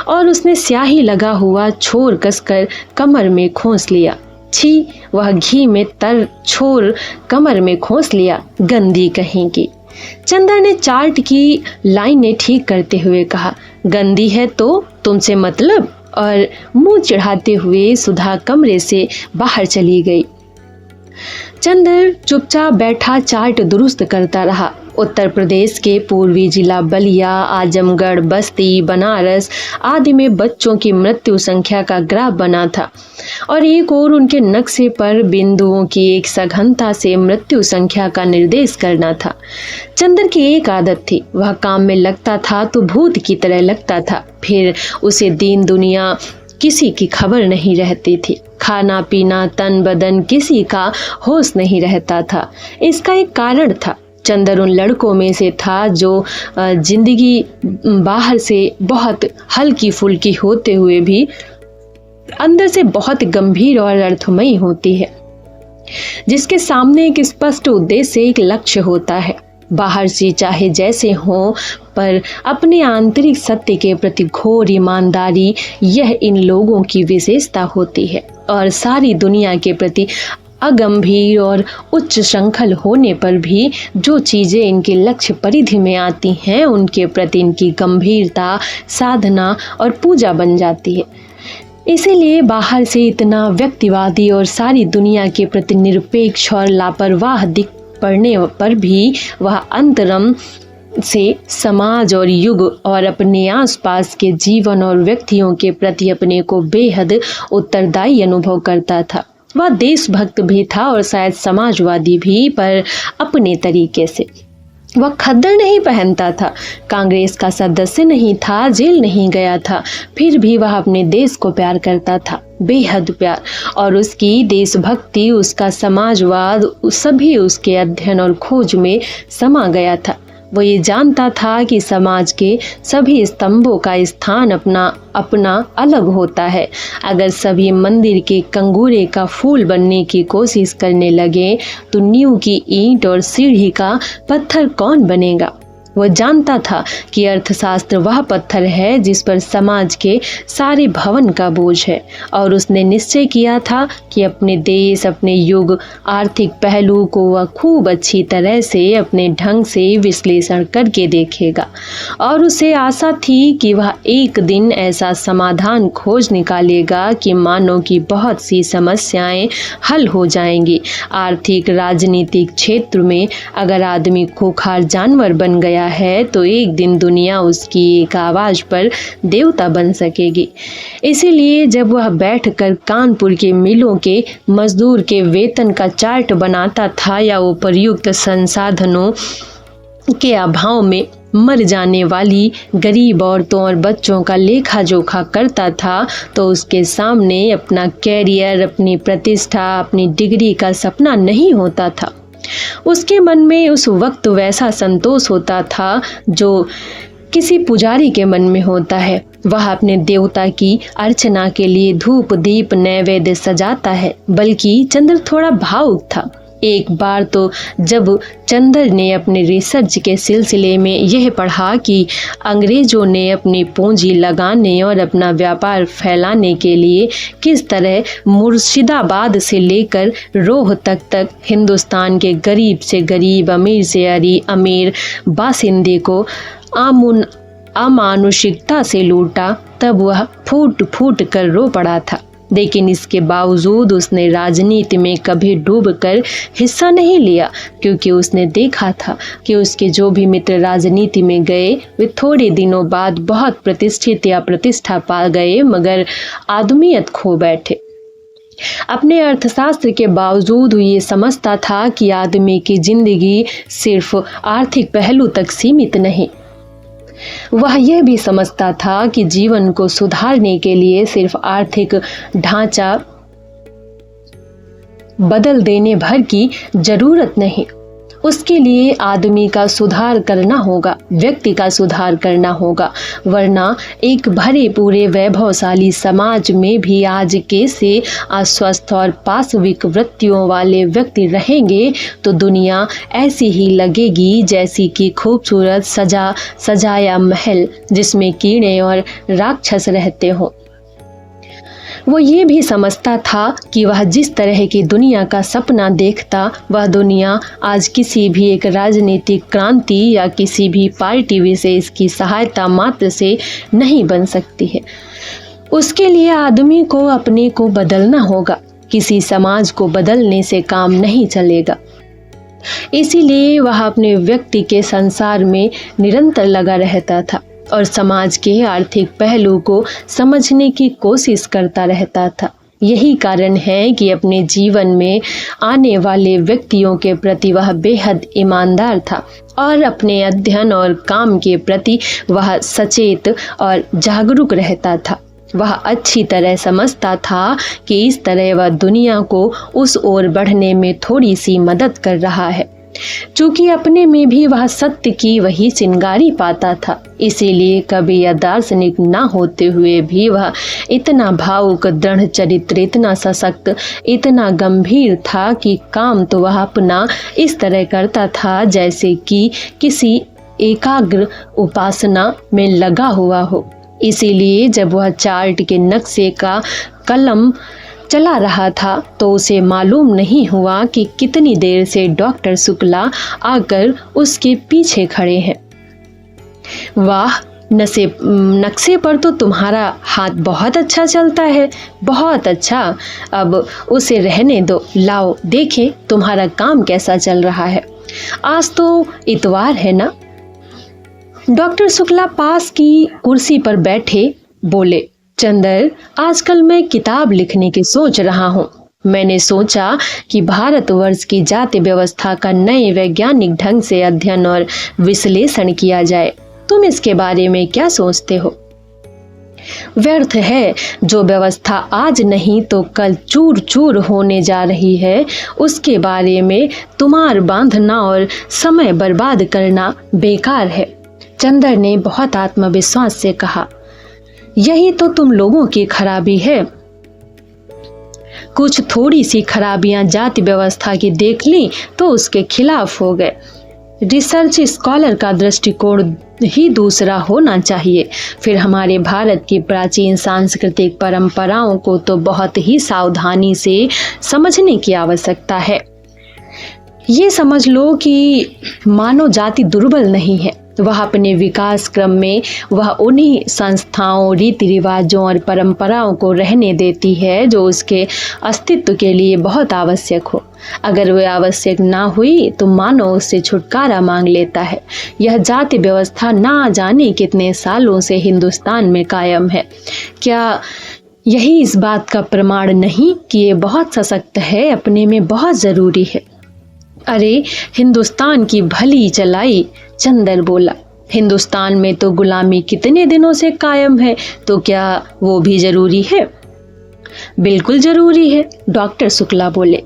और उसने स्याही लगा हुआ छोर कसकर कमर में खोस लिया। छी, वह घी में तर छोर कमर में खोस लिया, गंदी कहीं की। चंदर ने चार्ट की लाइनें ठीक करते हुए कहा। गंदी है तो तुमसे मतलब, और मुंह चिढ़ाते हुए सुधा कमरे से बाहर चली गई। चंदर चुपचाप बैठा चार्ट दुरुस्त करता रहा। उत्तर प्रदेश के पूर्वी जिला बलिया, आजमगढ़, बस्ती, बनारस आदि में बच्चों की मृत्यु संख्या का ग्राफ बना था और एक और उनके नक्शे पर बिंदुओं की एक सघनता से मृत्यु संख्या का निर्देश करना था। चंदर की एक आदत थी, वह काम में लगता था तो भूत की तरह लगता था, फिर उसे दीन दुनिया किसी की खबर नहीं रहती थी। खाना पीना तन बदन किसी का होश नहीं रहता था। इसका एक कारण था, चंदर उन लड़कों में से था जो जिंदगी बाहर से बहुत हल्की फुल्की होते हुए भी अंदर से बहुत गंभीर और अर्थमयी होती है, जिसके सामने एक स्पष्ट उद्देश्य, एक लक्ष्य होता है। बाहर से चाहे जैसे हो, पर अपने आंतरिक सत्य के प्रति घोर ईमानदारी, यह इन लोगों की विशेषता होती है। और सारी दुनिया के प्रति अगंभीर और उच्च श्रृंखल होने पर भी जो चीज़ें इनके लक्ष्य परिधि में आती हैं, उनके प्रति इनकी गंभीरता साधना और पूजा बन जाती है। इसीलिए बाहर से इतना व्यक्तिवादी और सारी दुनिया के प्रति निरपेक्ष और लापरवाह दिख पड़ने पर भी वह अंतरम से समाज और युग और अपने आसपास के जीवन और व्यक्तियों के प्रति अपने को बेहद उत्तरदायी अनुभव करता था। वह देशभक्त भी था और शायद समाजवादी भी, पर अपने तरीके से। वह खद्दर नहीं पहनता था, कांग्रेस का सदस्य नहीं था, जेल नहीं गया था, फिर भी वह अपने देश को प्यार करता था, बेहद प्यार। और उसकी देशभक्ति, उसका समाजवाद, सभी उसके अध्ययन और खोज में समा गया था। वो ये जानता था कि समाज के सभी स्तंभों का स्थान अपना अपना अलग होता है। अगर सभी मंदिर के कंगूरे का फूल बनने की कोशिश करने लगे तो नींव की ईंट और सीढ़ी का पत्थर कौन बनेगा। वह जानता था कि अर्थशास्त्र वह पत्थर है जिस पर समाज के सारे भवन का बोझ है, और उसने निश्चय किया था कि अपने देश, अपने युग, आर्थिक पहलू को वह खूब अच्छी तरह से अपने ढंग से विश्लेषण करके देखेगा। और उसे आशा थी कि वह एक दिन ऐसा समाधान खोज निकालेगा कि मानव की बहुत सी समस्याएं हल हो जाएंगी। आर्थिक राजनीतिक क्षेत्र में अगर आदमी खोखार जानवर बन गया है तो एक दिन दुनिया उसकी एक आवाज पर देवता बन सकेगी। इसीलिए जब वह बैठकर कानपुर के मिलों के मजदूर के वेतन का चार्ट बनाता था या उपर्युक्त संसाधनों के अभाव में मर जाने वाली गरीब औरतों और बच्चों का लेखा जोखा करता था, तो उसके सामने अपना कैरियर, अपनी प्रतिष्ठा, अपनी डिग्री का सपना नहीं होता था। उसके मन में उस वक्त वैसा संतोष होता था जो किसी पुजारी के मन में होता है। वह अपने देवता की अर्चना के लिए धूप दीप नैवेद्य सजाता है। बल्कि चंद्र थोड़ा भावुक था। एक बार तो जब चंद्र ने अपने रिसर्च के सिलसिले में यह पढ़ा कि अंग्रेजों ने अपनी पूंजी लगाने और अपना व्यापार फैलाने के लिए किस तरह मुर्शिदाबाद से लेकर रोहतक तक हिंदुस्तान के गरीब से गरीब, अमीर से अमीर बासिंदे को अमानुषिकता से लूटा, तब वह फूट फूट कर रो पड़ा था। लेकिन इसके बावजूद उसने राजनीति में कभी डूबकर हिस्सा नहीं लिया, क्योंकि उसने देखा था कि उसके जो भी मित्र राजनीति में गए वे थोड़े दिनों बाद बहुत प्रतिष्ठित या प्रतिष्ठा पा गए, मगर आदमियत खो बैठे। अपने अर्थशास्त्र के बावजूद ये समझता था कि आदमी की जिंदगी सिर्फ आर्थिक पहलू तक सीमित नहीं। वह यह भी समझता था कि जीवन को सुधारने के लिए सिर्फ आर्थिक ढांचा बदल देने भर की जरूरत नहीं, उसके लिए आदमी का सुधार करना होगा, व्यक्ति का सुधार करना होगा। वरना एक भरे पूरे वैभवशाली समाज में भी आज के से अस्वस्थ और पाशविक वृत्तियों वाले व्यक्ति रहेंगे तो दुनिया ऐसी ही लगेगी जैसी कि खूबसूरत सजाया महल जिसमें कीड़े और राक्षस रहते हों। वो ये भी समझता था कि वह जिस तरह की दुनिया का सपना देखता, वह दुनिया आज किसी भी एक राजनीतिक क्रांति या किसी भी पार्टी विशेष की सहायता मात्र से नहीं बन सकती है। उसके लिए आदमी को अपने को बदलना होगा, किसी समाज को बदलने से काम नहीं चलेगा। इसीलिए वह अपने व्यक्ति के संसार में निरंतर लगा रहता था और समाज के आर्थिक पहलू को समझने की कोशिश करता रहता था। यही कारण है कि अपने जीवन में आने वाले व्यक्तियों के प्रति वह बेहद ईमानदार था और अपने अध्ययन और काम के प्रति वह सचेत और जागरूक रहता था। वह अच्छी तरह समझता था कि इस तरह वह दुनिया को उस ओर बढ़ने में थोड़ी सी मदद कर रहा है। चूंकि अपने में भी वह सत्य की वही चिंगारी पाता था, इसीलिए कभी यह दार्शनिक ना होते हुए भी वह इतना भावुक, दृढ़ चरित्र, इतना सशक्त, इतना गंभीर था कि काम तो वह अपना इस तरह करता था जैसे कि किसी एकाग्र उपासना में लगा हुआ हो। इसीलिए जब वह चार्ट के नक्शे का कलम चला रहा था तो उसे मालूम नहीं हुआ कि कितनी देर से डॉक्टर शुक्ला आकर उसके पीछे खड़े हैं। वाह, नक्शे पर तो तुम्हारा हाथ बहुत अच्छा चलता है, बहुत अच्छा। अब उसे रहने दो, लाओ देखें तुम्हारा काम कैसा चल रहा है। आज तो इतवार है ना। डॉक्टर शुक्ला पास की कुर्सी पर बैठे बोले, चंदर, आजकल मैं किताब लिखने की सोच रहा हूँ। मैंने सोचा कि भारतवर्ष की जाति व्यवस्था का नए वैज्ञानिक ढंग से अध्ययन और विश्लेषण किया जाए। तुम इसके बारे में क्या सोचते हो? व्यर्थ है। जो व्यवस्था आज नहीं तो कल चूर चूर होने जा रही है, उसके बारे में तुमार बांधना और समय बर्बाद करना बेकार है। चंदर ने बहुत आत्मविश्वास से कहा, यही तो तुम लोगों की खराबी है। कुछ थोड़ी सी खराबियां जाति व्यवस्था की देख ली तो उसके खिलाफ हो गए। रिसर्च स्कॉलर का दृष्टिकोण ही दूसरा होना चाहिए। फिर हमारे भारत की प्राचीन सांस्कृतिक परंपराओं को तो बहुत ही सावधानी से समझने की आवश्यकता है। ये समझ लो कि मानव जाति दुर्बल नहीं है। वह अपने विकास क्रम में वह उन्हीं संस्थाओं, रीति रिवाजों और परंपराओं को रहने देती है जो उसके अस्तित्व के लिए बहुत आवश्यक हो। अगर वे आवश्यक ना हुई तो मानव उससे छुटकारा मांग लेता है। यह जाति व्यवस्था ना जाने कितने सालों से हिंदुस्तान में कायम है। क्या यही इस बात का प्रमाण नहीं कि ये बहुत सशक्त है, अपने में बहुत जरूरी है? अरे हिंदुस्तान की भली चलाई, चंदर बोला। हिंदुस्तान में तो गुलामी कितने दिनों से कायम है, तो क्या वो भी जरूरी है? बिल्कुल जरूरी है, डॉक्टर शुक्ला बोले।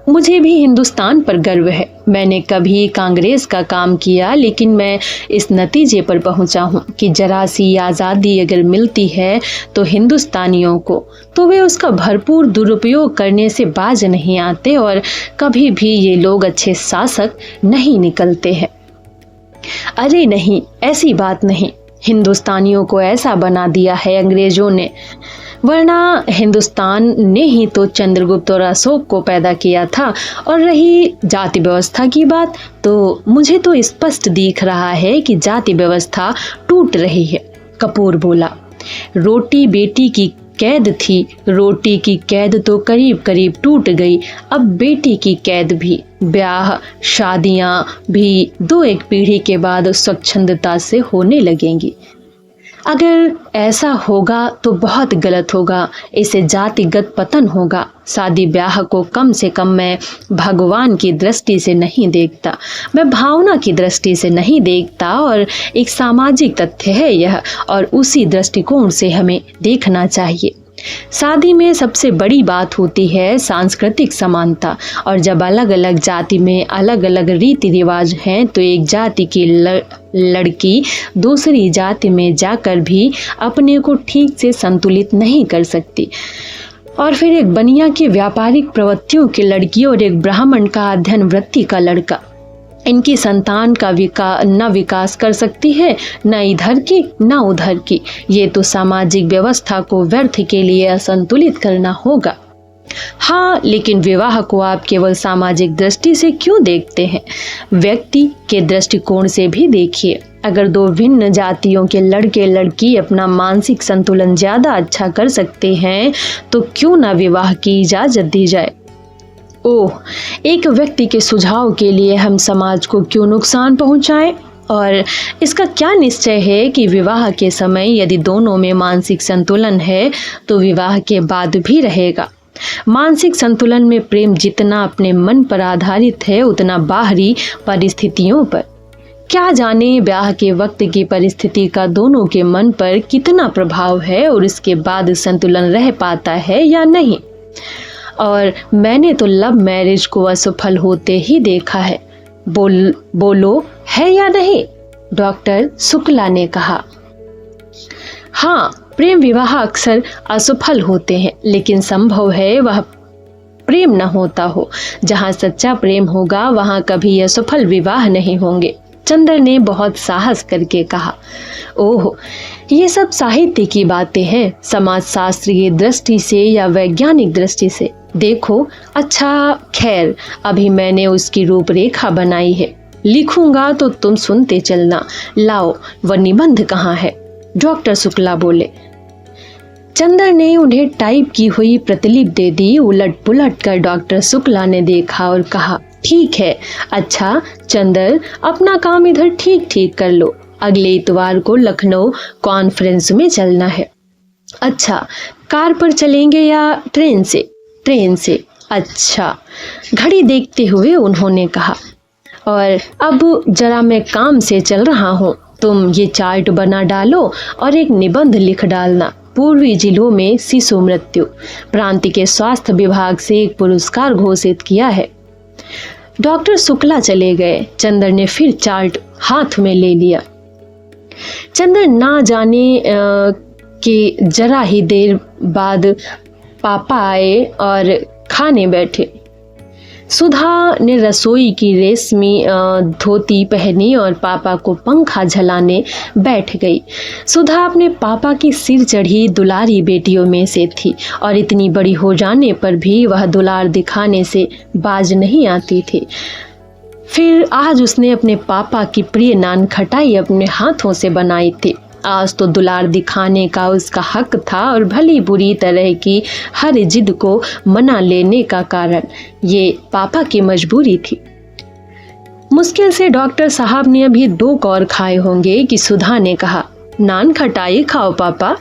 मुझे भी हिंदुस्तान पर गर्व है। मैंने कभी कांग्रेस का काम किया, लेकिन मैं इस नतीजे पर पहुंचा हूं कि जरा सी आज़ादी अगर मिलती है तो हिंदुस्तानियों को, तो वे उसका भरपूर दुरुपयोग करने से बाज नहीं आते और कभी भी ये लोग अच्छे शासक नहीं निकलते हैं। अरे नहीं, ऐसी बात नहीं। हिंदुस्तानियों को ऐसा बना दिया है अंग्रेजों ने, वरना हिंदुस्तान ने ही तो चंद्रगुप्त और अशोक को पैदा किया था। और रही जाति व्यवस्था की बात, तो मुझे तो स्पष्ट दिख रहा है कि जाति व्यवस्था टूट रही है। कपूर बोला, रोटी बेटी की कैद थी, रोटी की कैद तो करीब करीब टूट गई, अब बेटी की कैद भी। ब्याह शादियां भी 2-1 पीढ़ी के बाद स्वच्छंदता से होने लगेंगी। अगर ऐसा होगा तो बहुत गलत होगा, इसे जातिगत पतन होगा। शादी ब्याह को कम से कम मैं भगवान की दृष्टि से नहीं देखता, मैं भावना की दृष्टि से नहीं देखता, और एक सामाजिक तथ्य है यह, और उसी दृष्टिकोण से हमें देखना चाहिए। शादी में सबसे बड़ी बात होती है सांस्कृतिक समानता, और जब अलग अलग जाति में अलग अलग रीति रिवाज हैं तो एक जाति की लड़की दूसरी जाति में जाकर भी अपने को ठीक से संतुलित नहीं कर सकती। और फिर एक बनिया की व्यापारिक प्रवृत्तियों की लड़की और एक ब्राह्मण का अध्ययन वृत्ति का लड़का, इनकी संतान का न विकास कर सकती है, न इधर की न उधर की। ये तो सामाजिक व्यवस्था को व्यर्थ के लिए असंतुलित करना होगा। हाँ, लेकिन विवाह को आप केवल सामाजिक दृष्टि से क्यों देखते हैं? व्यक्ति के दृष्टिकोण से भी देखिए। अगर दो भिन्न जातियों के लड़के लड़की अपना मानसिक संतुलन ज्यादा अच्छा कर सकते हैं तो क्यों ना विवाह की इजाजत दी जाए। ओह, एक व्यक्ति के सुझाव के लिए हम समाज को क्यों नुकसान पहुंचाएं? और इसका क्या निश्चय है कि विवाह के समय यदि दोनों में मानसिक संतुलन है तो विवाह के बाद भी रहेगा। मानसिक संतुलन में प्रेम जितना अपने मन पर आधारित है उतना बाहरी परिस्थितियों पर। क्या जाने ब्याह के वक्त की परिस्थिति का दोनों के मन पर कितना प्रभाव है और इसके बाद संतुलन रह पाता है या नहीं। और मैंने तो लव मैरिज को असफल होते ही देखा है। बोलो है या नहीं? डॉक्टर शुक्ला ने कहा। हाँ, प्रेम विवाह अक्सर असफल होते हैं, लेकिन संभव है वह प्रेम न होता हो। जहाँ सच्चा प्रेम होगा वहाँ कभी असफल विवाह नहीं होंगे। चंद्र ने बहुत साहस करके कहा। ओह, ये सब साहित्य की बातें हैं, समाजशास्त्रीय दृष्टि से या वैज्ञानिक दृष्टि से देखो। अच्छा खैर, अभी मैंने उसकी रूपरेखा बनाई है, लिखूंगा तो तुम सुनते चलना। लाओ, वह निबंध कहाँ है? डॉक्टर शुक्ला बोले। चंद्र ने उन्हें टाइप की हुई प्रतिलिपि दे दी। उलट पुलट कर डॉक्टर शुक्ला ने देखा और कहा, ठीक है। अच्छा चंद्र, अपना काम इधर ठीक ठीक कर लो, अगले इतवार को लखनऊ कॉन्फ्रेंस में चलना है। अच्छा, कार पर चलेंगे या ट्रेन से? ट्रेन से। अच्छा, घड़ी देखते हुए उन्होंने कहा। और अब जरा मैं काम से चल रहा हूँ, तुम ये चार्ट बना डालो और एक निबंध लिख डालना। पूर्वी जिलों में शिशु मृत्यु, प्रांत के स्वास्थ्य विभाग से एक पुरस्कार घोषित किया है। डॉक्टर शुक्ला चले गए। चंद्र ने फिर चार्ट हाथ में ले लिया। चंद्र ना जाने कि जरा ही देर बाद पापा आए और खाने बैठे। सुधा ने रसोई की रेशमी धोती पहनी और पापा को पंखा झलाने बैठ गई। सुधा अपने पापा की सिर चढ़ी दुलारी बेटियों में से थी और इतनी बड़ी हो जाने पर भी वह दुलार दिखाने से बाज नहीं आती थी। फिर आज उसने अपने पापा की प्रिय नान खटाई अपने हाथों से बनाई थी। आज तो दुलार दिखाने का उसका हक था और भली बुरी तरह की हर जिद को मना लेने का कारण ये पापा की मजबूरी थी। मुश्किल से डॉक्टर साहब ने अभी 2 कौर खाए होंगे कि सुधा ने कहा, नान खटाई खाओ पापा।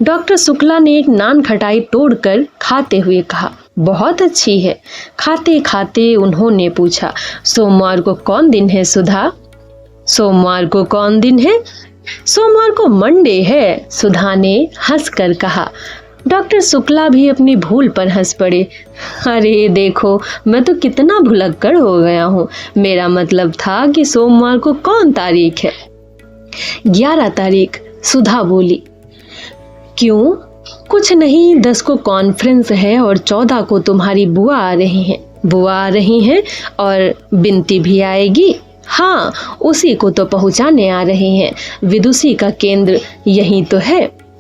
डॉक्टर शुक्ला ने एक नान खटाई तोड़कर खाते हुए कहा, बहुत अच्छी है। खाते खाते उन्होंने पूछा, सोमवार को कौन दिन है सुधा? सोमवार को कौन दिन है? सोमवार को मंडे है, सुधा ने हंसकर कहा। डॉक्टर शुक्ला भी अपनी भूल पर हंस पड़े। अरे देखो, मैं तो कितना भुलक्कड़ हो गया हूँ। मेरा मतलब था कि सोमवार को कौन तारीख है? 11 तारीख, सुधा बोली। क्यों? कुछ नहीं, 10 को कॉन्फ्रेंस है और 14 को तुम्हारी बुआ आ रही हैं। बुआ आ रही हैं और बिनती भी आएगी। हाँ, उसी को तो पहुंचाने आ रहे हैं। विदुषी का केंद्र यही तो है।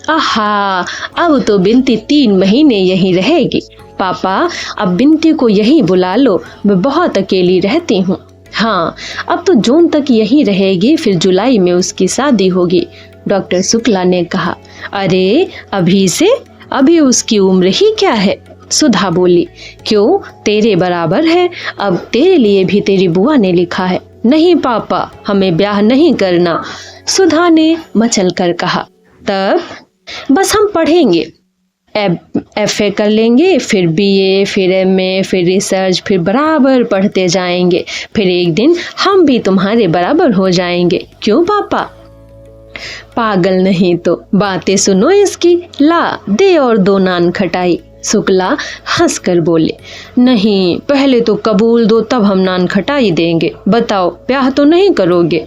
आहा, अब तो बिनती 3 महीने यहीं रहेगी। पापा, अब बिनती को यहीं बुला लो, मैं बहुत अकेली रहती हूँ। हाँ, अब तो जून तक यहीं रहेगी, फिर जुलाई में उसकी शादी होगी, डॉक्टर शुक्ला ने कहा। अरे अभी से? अभी उसकी उम्र ही क्या है? सुधा बोली। क्यों, तेरे बराबर है। अब तेरे लिए भी तेरी बुआ ने लिखा है। नहीं पापा, हमें ब्याह नहीं करना, सुधा ने मचल कर कहा। तब बस हम पढ़ेंगे, FA कर लेंगे, फिर BA, फिर MA, फिर रिसर्च, फिर बराबर पढ़ते जाएंगे। फिर एक दिन हम भी तुम्हारे बराबर हो जाएंगे। क्यों पापा? पागल नहीं तो, बातें सुनो इसकी। ला दे और 2 नान खटाई। शुक्ला हंसकर बोले। नहीं, पहले तो कबूल दो, तब हम नान खटाई देंगे। बताओ, ब्याह तो नहीं करोगे?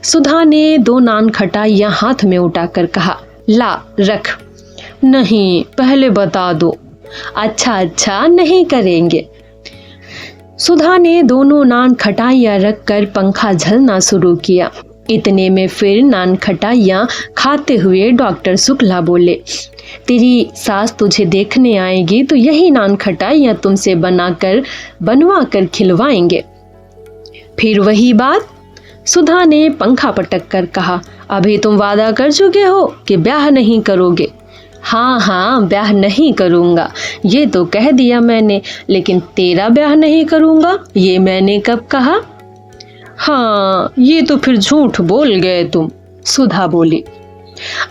सुधा ने 2 नान खटाइयां हाथ में उठाकर कहा। ला रख। नहीं, पहले बता दो। अच्छा, नहीं करेंगे। सुधा ने दोनों नान खटाइयाँ रखकर पंखा झलना शुरू किया। इतने में फिर नान खटाइयाँ खाते हुए डॉक्टर शुक्ला बोले, तेरी सास तुझे देखने आएगी तो यही नान खटाइयाँ तुमसे बनवा कर खिलवाएंगे। फिर वही बात? सुधा ने पंखा पटक कर कहा, अभी तुम वादा कर चुके हो कि ब्याह नहीं करोगे। हाँ हाँ, ब्याह नहीं करूँगा ये तो कह दिया मैंने, लेकिन तेरा ब्याह नहीं करूँगा ये मैंने कब कहा? हाँ, ये तो फिर झूठ बोल गए तुम, सुधा बोली।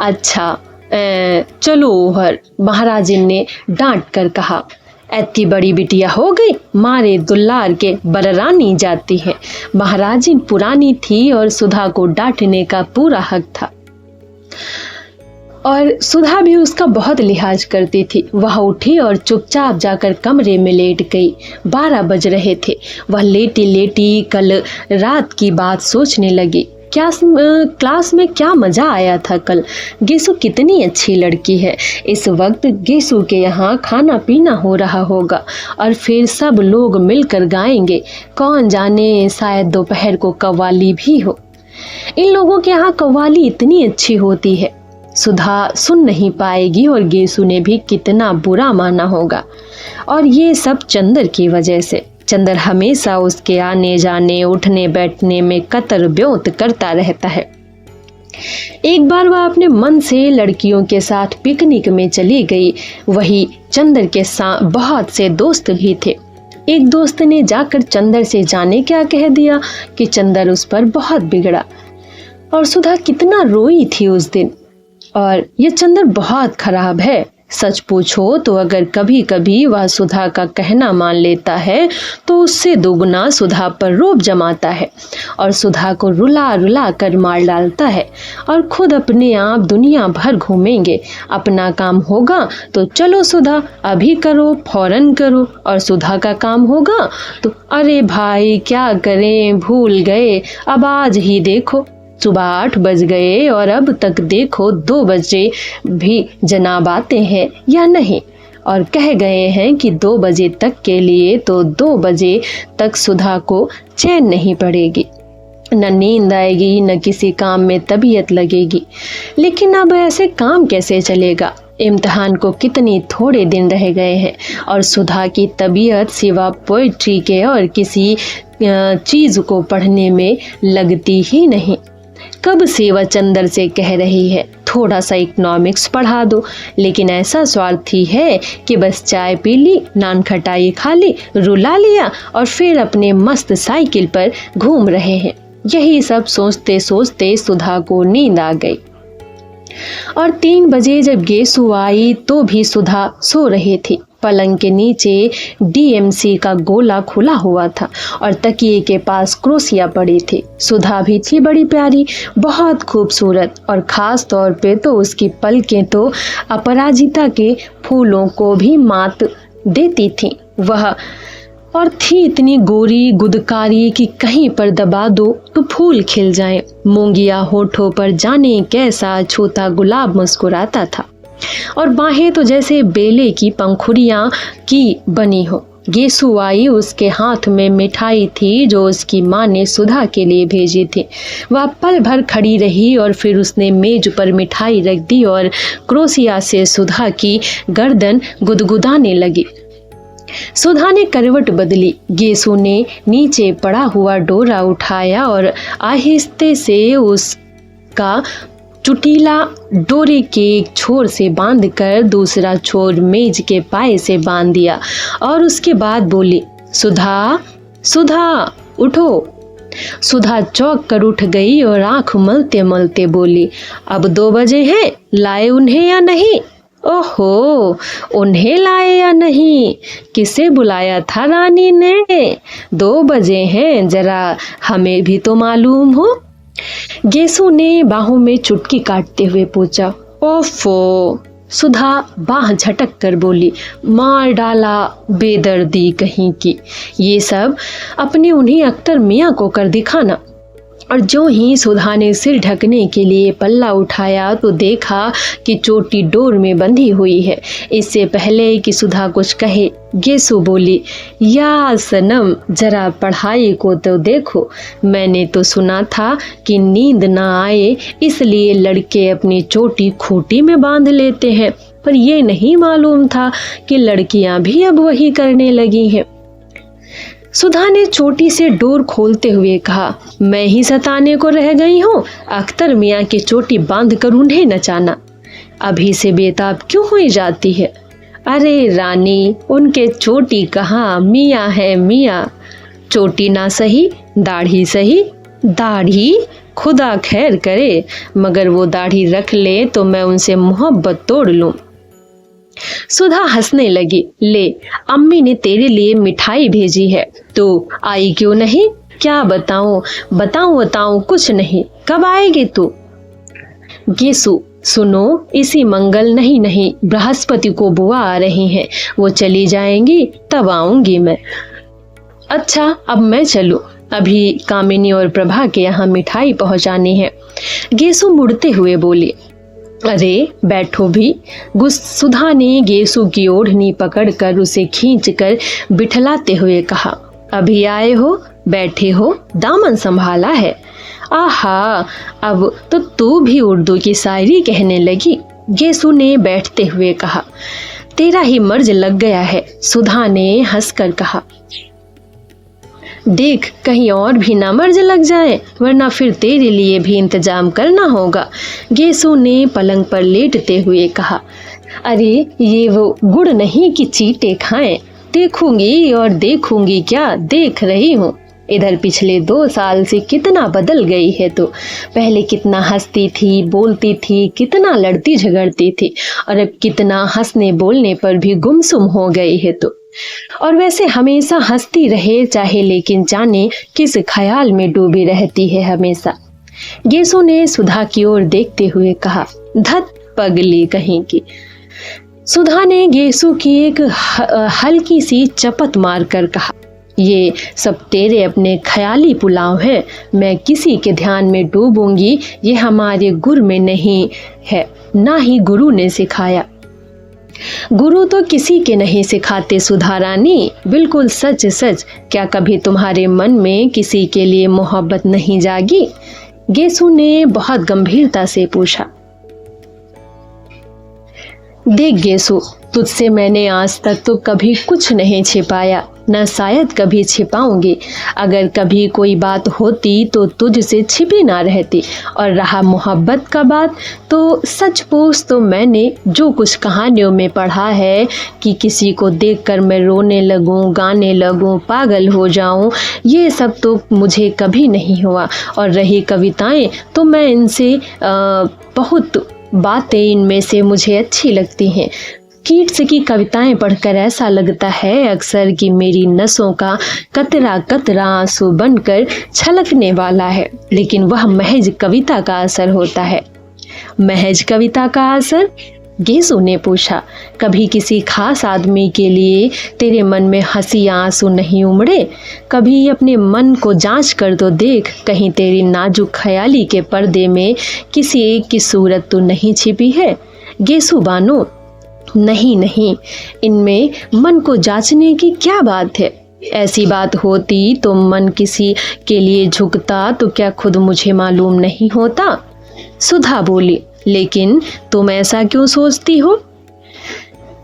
अच्छा चलो ओहर, महाराजिन ने डांट कर कहा। इतनी बड़ी बिटिया हो गई, मारे दुल्लार के बररानी जाती है। महाराजिन पुरानी थी और सुधा को डांटने का पूरा हक था, और सुधा भी उसका बहुत लिहाज करती थी। वह उठी और चुपचाप जाकर कमरे में लेट गई। 12 बज रहे थे। वह लेटी लेटी कल रात की बात सोचने लगी। क्लास में क्या मज़ा आया था कल। गेसु कितनी अच्छी लड़की है। इस वक्त गेसु के यहाँ खाना पीना हो रहा होगा और फिर सब लोग मिलकर गाएंगे। कौन जाने, शायद दोपहर को कव्वाली भी हो। इन लोगों के यहाँ कव्वाली इतनी अच्छी होती है। सुधा सुन नहीं पाएगी और गेसु ने भी कितना बुरा माना होगा, और ये सब चंदर की वजह से। चंदर हमेशा उसके आने जाने उठने बैठने में कतर ब्योत करता रहता है। एक बार वह अपने मन से लड़कियों के साथ पिकनिक में चली गई। वही चंदर के साथ बहुत से दोस्त भी थे। एक दोस्त ने जाकर चंदर से जाने क्या कह दिया कि चंदर उस पर बहुत बिगड़ा, और सुधा कितना रोई थी उस दिन। और ये चंदर बहुत खराब है। सच पूछो तो अगर कभी कभी वह सुधा का कहना मान लेता है तो उससे दोगुना सुधा पर रोब जमाता है और सुधा को रुला रुला कर मार डालता है, और खुद अपने आप दुनिया भर घूमेंगे। अपना काम होगा तो चलो सुधा अभी करो, फौरन करो, और सुधा का काम होगा तो अरे भाई क्या करें, भूल गए, अब आज ही देखो सुबह 8 बज गए और अब तक देखो 2 बजे भी जनाब आते हैं या नहीं, और कह गए हैं कि 2 बजे तक के लिए, तो 2 बजे तक सुधा को चैन नहीं पड़ेगी, न नींद आएगी, न किसी काम में तबीयत लगेगी। लेकिन अब ऐसे काम कैसे चलेगा? इम्तिहान को कितनी थोड़े दिन रह गए हैं और सुधा की तबीयत सिवा पोइट्री के और किसी चीज़ को पढ़ने में लगती ही नहीं। कब से वह चंदर से कह रही है थोड़ा सा इकोनॉमिक्स पढ़ा दो, लेकिन ऐसा स्वार्थी है कि बस चाय पी ली, नान खटाई खा ली, रुला लिया और फिर अपने मस्त साइकिल पर घूम रहे हैं। यही सब सोचते सोचते सुधा को नींद आ गई, और 3 बजे जब गेसु आई तो भी सुधा सो रही थी। पलंग के नीचे DMC का गोला खुला हुआ था और तकिए के पास क्रोसिया पड़ी थी। सुधा भी थी बड़ी प्यारी, बहुत खूबसूरत, और खास तौर पे तो उसकी पलकें तो अपराजिता के फूलों को भी मात देती थी। वह और थी इतनी गोरी गुदकारी कि कहीं पर दबा दो तो फूल खिल जाए। मूंगिया होठों पर जाने कैसा छूता गुलाब मुस्कुराता था, और बाहें तो जैसे बेले की पंखुड़ियां की बनी हो। गेसु आई, उसके हाथ में मिठाई थी जो उसकी माँ ने सुधा के लिए भेजी थी। वह पल भर खड़ी रही और फिर उसने मेज पर मिठाई रख दी और क्रोसिया से सुधा की गर्दन गुदगुदाने लगी। सुधा ने करवट बदली। गेसु ने नीचे पड़ा हुआ डोरा उठाया और आहिस्ते से उसका चुटीला डोरे के एक छोर से बांधकर दूसरा छोर मेज के पाए से बांध दिया, और उसके बाद बोली, सुधा सुधा उठो। सुधा चौंक कर उठ गई और आंख मलते मलते बोली, अब 2 बजे हैं, लाए उन्हें या नहीं? ओहो, उन्हें लाए या नहीं? किसे बुलाया था रानी ने? 2 बजे हैं, जरा हमें भी तो मालूम हो। गेसु ने बाहों में चुटकी काटते हुए पूछा। ओफो। सुधा बाह झटक कर बोली, मार डाला बेदर्दी कहीं की। ये सब अपने उन्हीं अख्तर मियाँ को कर दिखाना। और जो ही सुधा ने सिर ढकने के लिए पल्ला उठाया तो देखा कि चोटी डोर में बंधी हुई है। इससे पहले कि सुधा कुछ कहे, गेसु बोली, या सनम, जरा पढ़ाई को तो देखो। मैंने तो सुना था कि नींद ना आए इसलिए लड़के अपनी चोटी खूंटी में बांध लेते हैं, पर ये नहीं मालूम था कि लड़कियां भी अब वही करने लगी हैं। सुधा ने चोटी से डोर खोलते हुए कहा, मैं ही सताने को रह गई हूँ, अख्तर मियाँ की चोटी बांध कर उन्हें नचाना। अभी से बेताब क्यों हुई जाती है? अरे रानी, उनके चोटी कहाँ, मियाँ है मियाँ। चोटी ना सही, दाढ़ी सही। दाढ़ी? खुदा खैर करे, मगर वो दाढ़ी रख ले तो मैं उनसे मोहब्बत तोड़ लूं। सुधा हंसने लगी। ले, अम्मी ने तेरे लिए मिठाई भेजी है, तो आई क्यों नहीं? क्या बताऊं बताऊं, कुछ नहीं। कब आएगी तू? गेसु, सुनो, इसी मंगल नहीं, बृहस्पति को बुआ आ रही हैं, वो चली जाएंगी तब आऊंगी मैं। अच्छा, अब मैं चलूं, अभी कामिनी और प्रभा के यहाँ मिठाई पहुंचानी है। गेसु मुड़ते हुए बोली। अरे बैठो भी। सुधा ने गेसु की ओढ़नी पकड़कर उसे खींचकर बिठलाते हुए कहा, अभी आए हो, बैठे हो, दामन संभाला है। आहा, अब तो तू भी उर्दू की शायरी कहने लगी। गेसु ने बैठते हुए कहा। तेरा ही मर्ज लग गया है, सुधा ने हंसकर कहा। देख कहीं और भी ना मर्ज लग जाए, वरना फिर तेरे लिए भी इंतजाम करना होगा। गेसु ने पलंग पर लेटते हुए कहा। अरे ये वो गुड़ नहीं कि चीटे खाएं। देखूंगी और देखूंगी क्या, देख रही हूँ। इधर पिछले 2 साल से कितना बदल गई है तू। पहले कितना हंसती थी, बोलती थी, कितना लड़ती झगड़ती थी, और अब कितना हंसने बोलने पर भी गुमसुम हो गई है तू। और वैसे हमेशा हंसती रहे चाहे, लेकिन जाने किस ख्याल में डूबी रहती है हमेशा। गेसु ने सुधा की ओर देखते हुए कहा। धत पगली कहीं की। सुधा ने गेसु की एक हल्की सी चपत मारकर कहा, ये सब तेरे अपने ख्याली पुलाव है। मैं किसी के ध्यान में डूबूंगी ये हमारे गुर में नहीं है, ना ही गुरु ने सिखाया। गुरु तो किसी के नहीं सिखाते सुधा रानी, बिल्कुल सच सच। क्या कभी तुम्हारे मन में किसी के लिए मोहब्बत नहीं जागी? गेसु ने बहुत गंभीरता से पूछा। देख गेसु, तुझसे मैंने आज तक तो कभी कुछ नहीं छिपाया, न शायद कभी छिपाऊंगी। अगर कभी कोई बात होती तो तुझसे छिपी ना रहती। और रहा मोहब्बत का बात, तो सच पूछ तो मैंने जो कुछ कहानियों में पढ़ा है कि किसी को देखकर मैं रोने लगूं, गाने लगूं, पागल हो जाऊं, ये सब तो मुझे कभी नहीं हुआ। और रही कविताएं, तो मैं इनसे बहुत बातें इनमें से मुझे अच्छी लगती हैं। कीट्स की कविताएं पढ़कर ऐसा लगता है अक्सर कि मेरी नसों का कतरा कतरा आंसू बनकर छलकने वाला है, लेकिन वह महज कविता का असर होता है। महज कविता का असर? गेसु ने पूछा। कभी किसी खास आदमी के लिए तेरे मन में हंसी आंसू नहीं उमड़े? कभी अपने मन को जांच कर तो देख, कहीं तेरी नाजुक ख्याली के पर्दे में किसी एक की सूरत तो नहीं छिपी है? गेसु बानो, नहीं, इनमें मन को जांचने की क्या बात है? ऐसी बात होती तो मन किसी के लिए झुकता तो क्या खुद मुझे मालूम नहीं होता? सुधा बोली। लेकिन तुम ऐसा क्यों सोचती हो?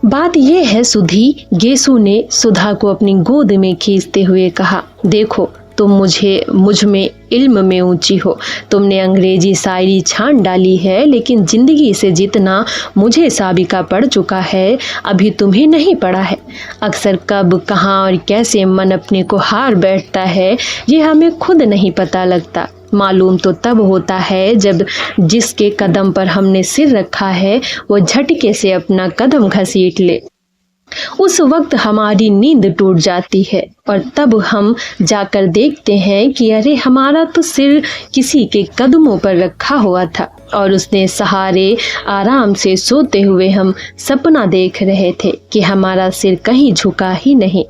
बात यह है सुधी, गेसु ने सुधा को अपनी गोद में खींचते हुए कहा। देखो, तुम मुझ में इल्म में ऊंची हो। तुमने अंग्रेजी शायरी छान डाली है, लेकिन जिंदगी से जितना मुझे साबिका पड़ चुका है अभी तुम्हें नहीं पड़ा है। अक्सर कब, कहाँ और कैसे मन अपने को हार बैठता है ये हमें खुद नहीं पता लगता। मालूम तो तब होता है जब जिसके कदम पर हमने सिर रखा है वो झटके से अपना कदम घसीट ले। उस वक्त हमारी नींद टूट जाती है और तब हम जाकर देखते हैं कि अरे हमारा तो सिर किसी के कदमों पर रखा हुआ था और उसने सहारे आराम से सोते हुए हम सपना देख रहे थे कि हमारा सिर कहीं झुका ही नहीं।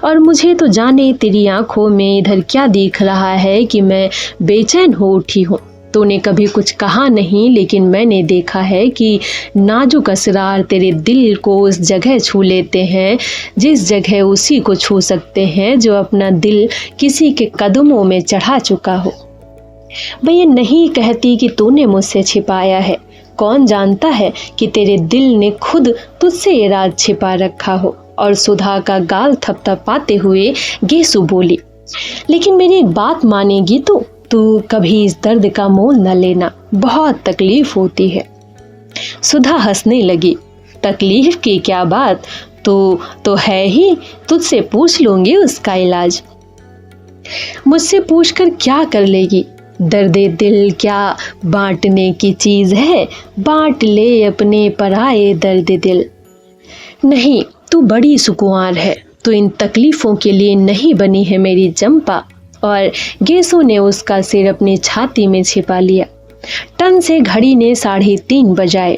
और मुझे तो जाने तेरी आंखों में इधर क्या दिख रहा है कि मैं बेचैन हो उठी हूँ। तूने कभी कुछ कहा नहीं, लेकिन मैंने देखा है कि नाजुक असरार तेरे दिल को उस जगह छू लेते हैं जिस जगह उसी को छू सकते हैं जो अपना दिल किसी के कदमों में चढ़ा चुका हो। मैं ये नहीं कहती कि तूने मुझसे छिपाया है, कौन जानता है कि तेरे दिल ने खुद तुझसे ये राज छिपा रखा हो। और सुधा का गाल थपथपाते हुए गेसु बोली, लेकिन मेरी एक बात मानेगी तू कभी इस दर्द का मोल न लेना, बहुत तकलीफ होती है। सुधा हंसने लगी, तकलीफ की क्या बात, तो है ही, तुझसे पूछ लूंगी उसका इलाज। मुझसे पूछकर क्या कर लेगी, दर्दे दिल क्या बांटने की चीज है, बांट ले अपने पराए दर्द दिल। नहीं, तू बड़ी सुकुमार है, तू इन तकलीफों के लिए नहीं बनी है मेरी चंपा। और गेसु ने उसका सिर अपनी छाती में छिपा लिया। टन से घड़ी ने 3:30 बजाए।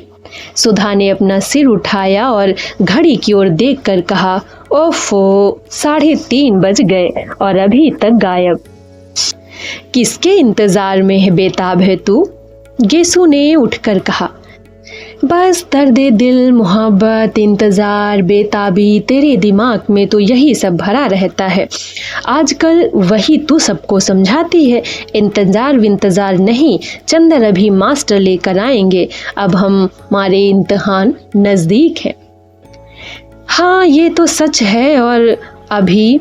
सुधा ने अपना सिर उठाया और घड़ी की ओर देखकर कहा, ओफो, 3:30 बज गए और अभी तक गायब। किसके इंतजार में है बेताब है तू? गेसु ने उठकर कहा। बस दर्दे दिल, मोहब्बत, इंतजार, बेताबी, तेरे दिमाग में तो यही सब भरा रहता है। आजकल वही तू सबको समझाती है। इंतजार विंतजार नहीं, चंदर अभी मास्टर लेकर आएंगे, अब हमारे इम्तिहान नजदीक है। हाँ, ये तो सच है। और अभी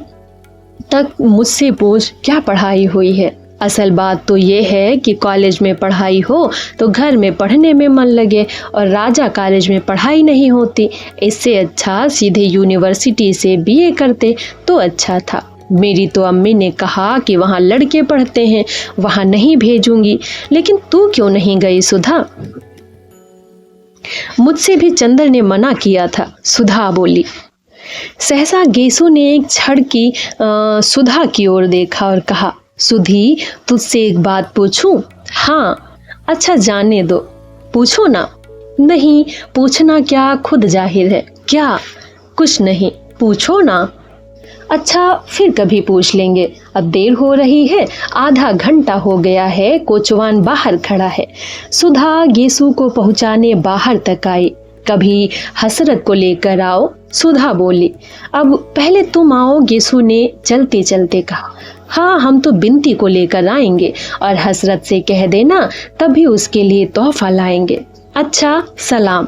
तक मुझसे पूछ क्या पढ़ाई हुई है। असल बात तो ये है कि कॉलेज में पढ़ाई हो तो घर में पढ़ने में मन लगे, और राजा कॉलेज में पढ़ाई नहीं होती। इससे अच्छा सीधे यूनिवर्सिटी से बीए करते तो अच्छा था। मेरी तो अम्मी ने कहा कि वहाँ लड़के पढ़ते हैं, वहाँ नहीं भेजूंगी। लेकिन तू क्यों नहीं गई सुधा? मुझसे भी चंदर ने मना किया था, सुधा बोली। सहसा गेसु ने एक क्षण की सुधा की ओर देखा और कहा, सुधी, तुझसे एक बात पूछूं? हाँ। अच्छा, जाने दो, पूछो ना। नहीं, पूछना क्या, खुद जाहिर है। क्या? कुछ नहीं, पूछो ना। अच्छा, फिर कभी पूछ लेंगे, अब देर हो रही है, आधा घंटा हो गया है, कोचवान बाहर खड़ा है। सुधा गेसु को पहुंचाने बाहर तक आई। कभी हसरत को लेकर आओ, सुधा बोली। अब पहले तुम आओ, गेसु ने चलते चलते कहा। हाँ, हम तो बिनती को लेकर आएंगे और हसरत से कह देना तभी उसके लिए तोहफा लाएंगे। अच्छा, सलाम।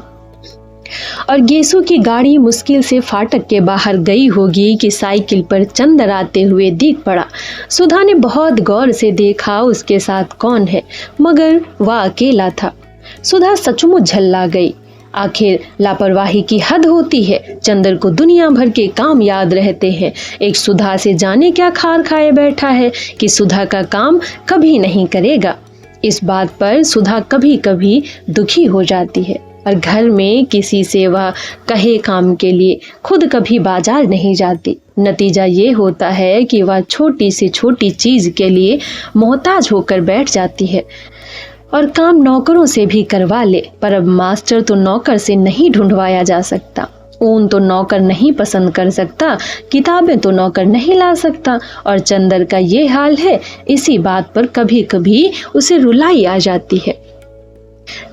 और गेसु की गाड़ी मुश्किल से फाटक के बाहर गई होगी कि साइकिल पर चंदर आते हुए दिख पड़ा। सुधा ने बहुत गौर से देखा उसके साथ कौन है, मगर वह अकेला था। सुधा सचमुच झल्ला गई। आखिर लापरवाही की हद होती है। चंदर को दुनिया भर के काम याद रहते हैं, एक सुधा से जाने क्या खार खाए बैठा है कि सुधा का काम कभी नहीं करेगा। इस बात पर सुधा कभी कभी दुखी हो जाती है और घर में किसी से वह कहे काम के लिए खुद कभी बाजार नहीं जाती। नतीजा ये होता है कि वह छोटी से छोटी चीज के लिए मोहताज होकर बैठ जाती है और काम नौकरों से भी करवा ले। पर अब मास्टर तो नौकर से नहीं ढूंढवाया जा सकता, ऊन तो नौकर नहीं पसंद कर सकता, किताबें तो नौकर नहीं ला सकता। और चंदर का ये हाल है। इसी बात पर कभी कभी उसे रुलाई आ जाती है।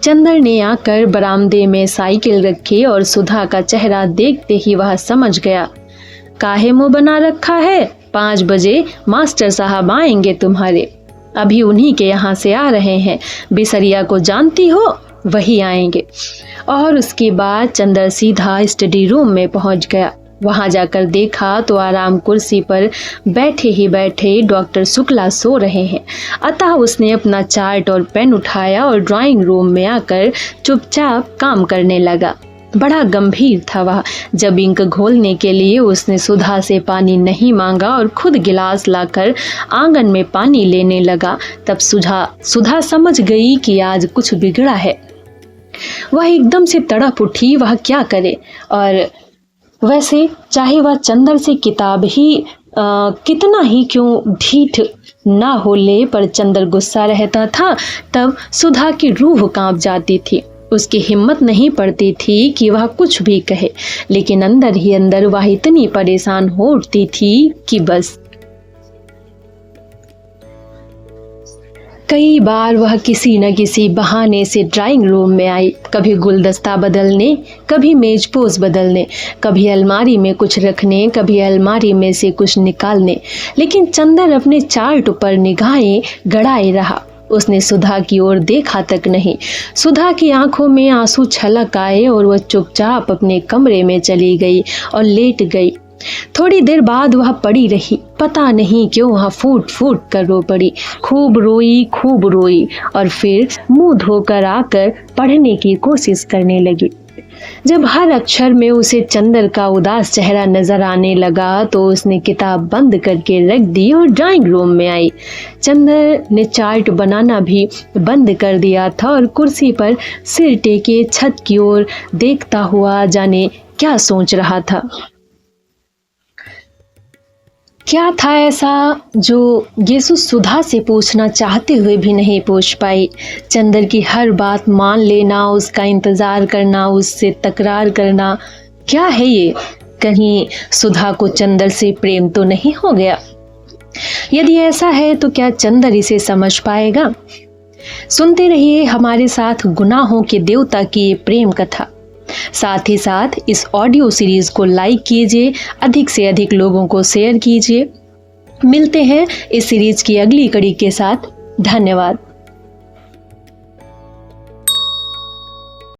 चंदर ने आकर बरामदे में साइकिल रखी और सुधा का चेहरा देखते ही वह समझ गया। काहे मुंह बना रखा है, 5 बजे मास्टर साहब आएंगे तुम्हारे, अभी उन्हीं के यहाँ से आ रहे हैं। बिसरिया को जानती हो, वही आएंगे। और उसके बाद चंदर सीधा स्टडी रूम में पहुंच गया। वहां जाकर देखा तो आराम कुर्सी पर बैठे ही बैठे डॉक्टर शुक्ला सो रहे हैं। अतः उसने अपना चार्ट और पेन उठाया और ड्राइंग रूम में आकर चुपचाप काम करने लगा। बड़ा गंभीर था वह। जब इंक घोलने के लिए उसने सुधा से पानी नहीं मांगा और खुद गिलास लाकर आंगन में पानी लेने लगा, तब सुधा समझ गई कि आज कुछ बिगड़ा है। वह एकदम से तड़प उठी, वह क्या करे। और वैसे चाहे वह चंदर से किताब ही कितना ही क्यों ढीठ ना हो ले, पर चंदर गुस्सा रहता था तब सुधा की रूह कांप जाती थी। उसकी हिम्मत नहीं पड़ती थी कि वह कुछ भी कहे, लेकिन अंदर ही अंदर वह इतनी परेशान हो उठती थी कि बस। कई बार वह किसी न किसी बहाने से ड्राइंग रूम में आई, कभी गुलदस्ता बदलने, कभी मेज पोज बदलने, कभी अलमारी में कुछ रखने, कभी अलमारी में से कुछ निकालने, लेकिन चंदर अपने चार्ट पर निगाहें गड़ाए रहा। उसने सुधा की ओर देखा तक नहीं। सुधा की आंखों में आंसू छलक आए और वह चुपचाप अपने कमरे में चली गई और लेट गई। थोड़ी देर बाद वह पड़ी रही, पता नहीं क्यों वह फूट फूट कर रो पड़ी। खूब रोई और फिर मुंह धोकर आकर पढ़ने की कोशिश करने लगी। जब हर अक्षर में उसे चंदर का उदास चेहरा नजर आने लगा तो उसने किताब बंद करके रख दी और ड्राइंग रूम में आई। चंदर ने चार्ट बनाना भी बंद कर दिया था और कुर्सी पर सिर टेके छत की ओर देखता हुआ जाने क्या सोच रहा था। क्या था ऐसा जो यीशु सुधा से पूछना चाहते हुए भी नहीं पूछ पाई। चंदर की हर बात मान लेना, उसका इंतजार करना, उससे तकरार करना, क्या है ये? कहीं सुधा को चंदर से प्रेम तो नहीं हो गया? यदि ऐसा है तो क्या चंदर इसे समझ पाएगा? सुनते रहिए हमारे साथ गुनाहों के देवता की ये प्रेम कथा। साथ ही साथ इस ऑडियो सीरीज को लाइक कीजिए, अधिक से अधिक लोगों को शेयर कीजिए। मिलते हैं इस सीरीज की अगली कड़ी के साथ। धन्यवाद।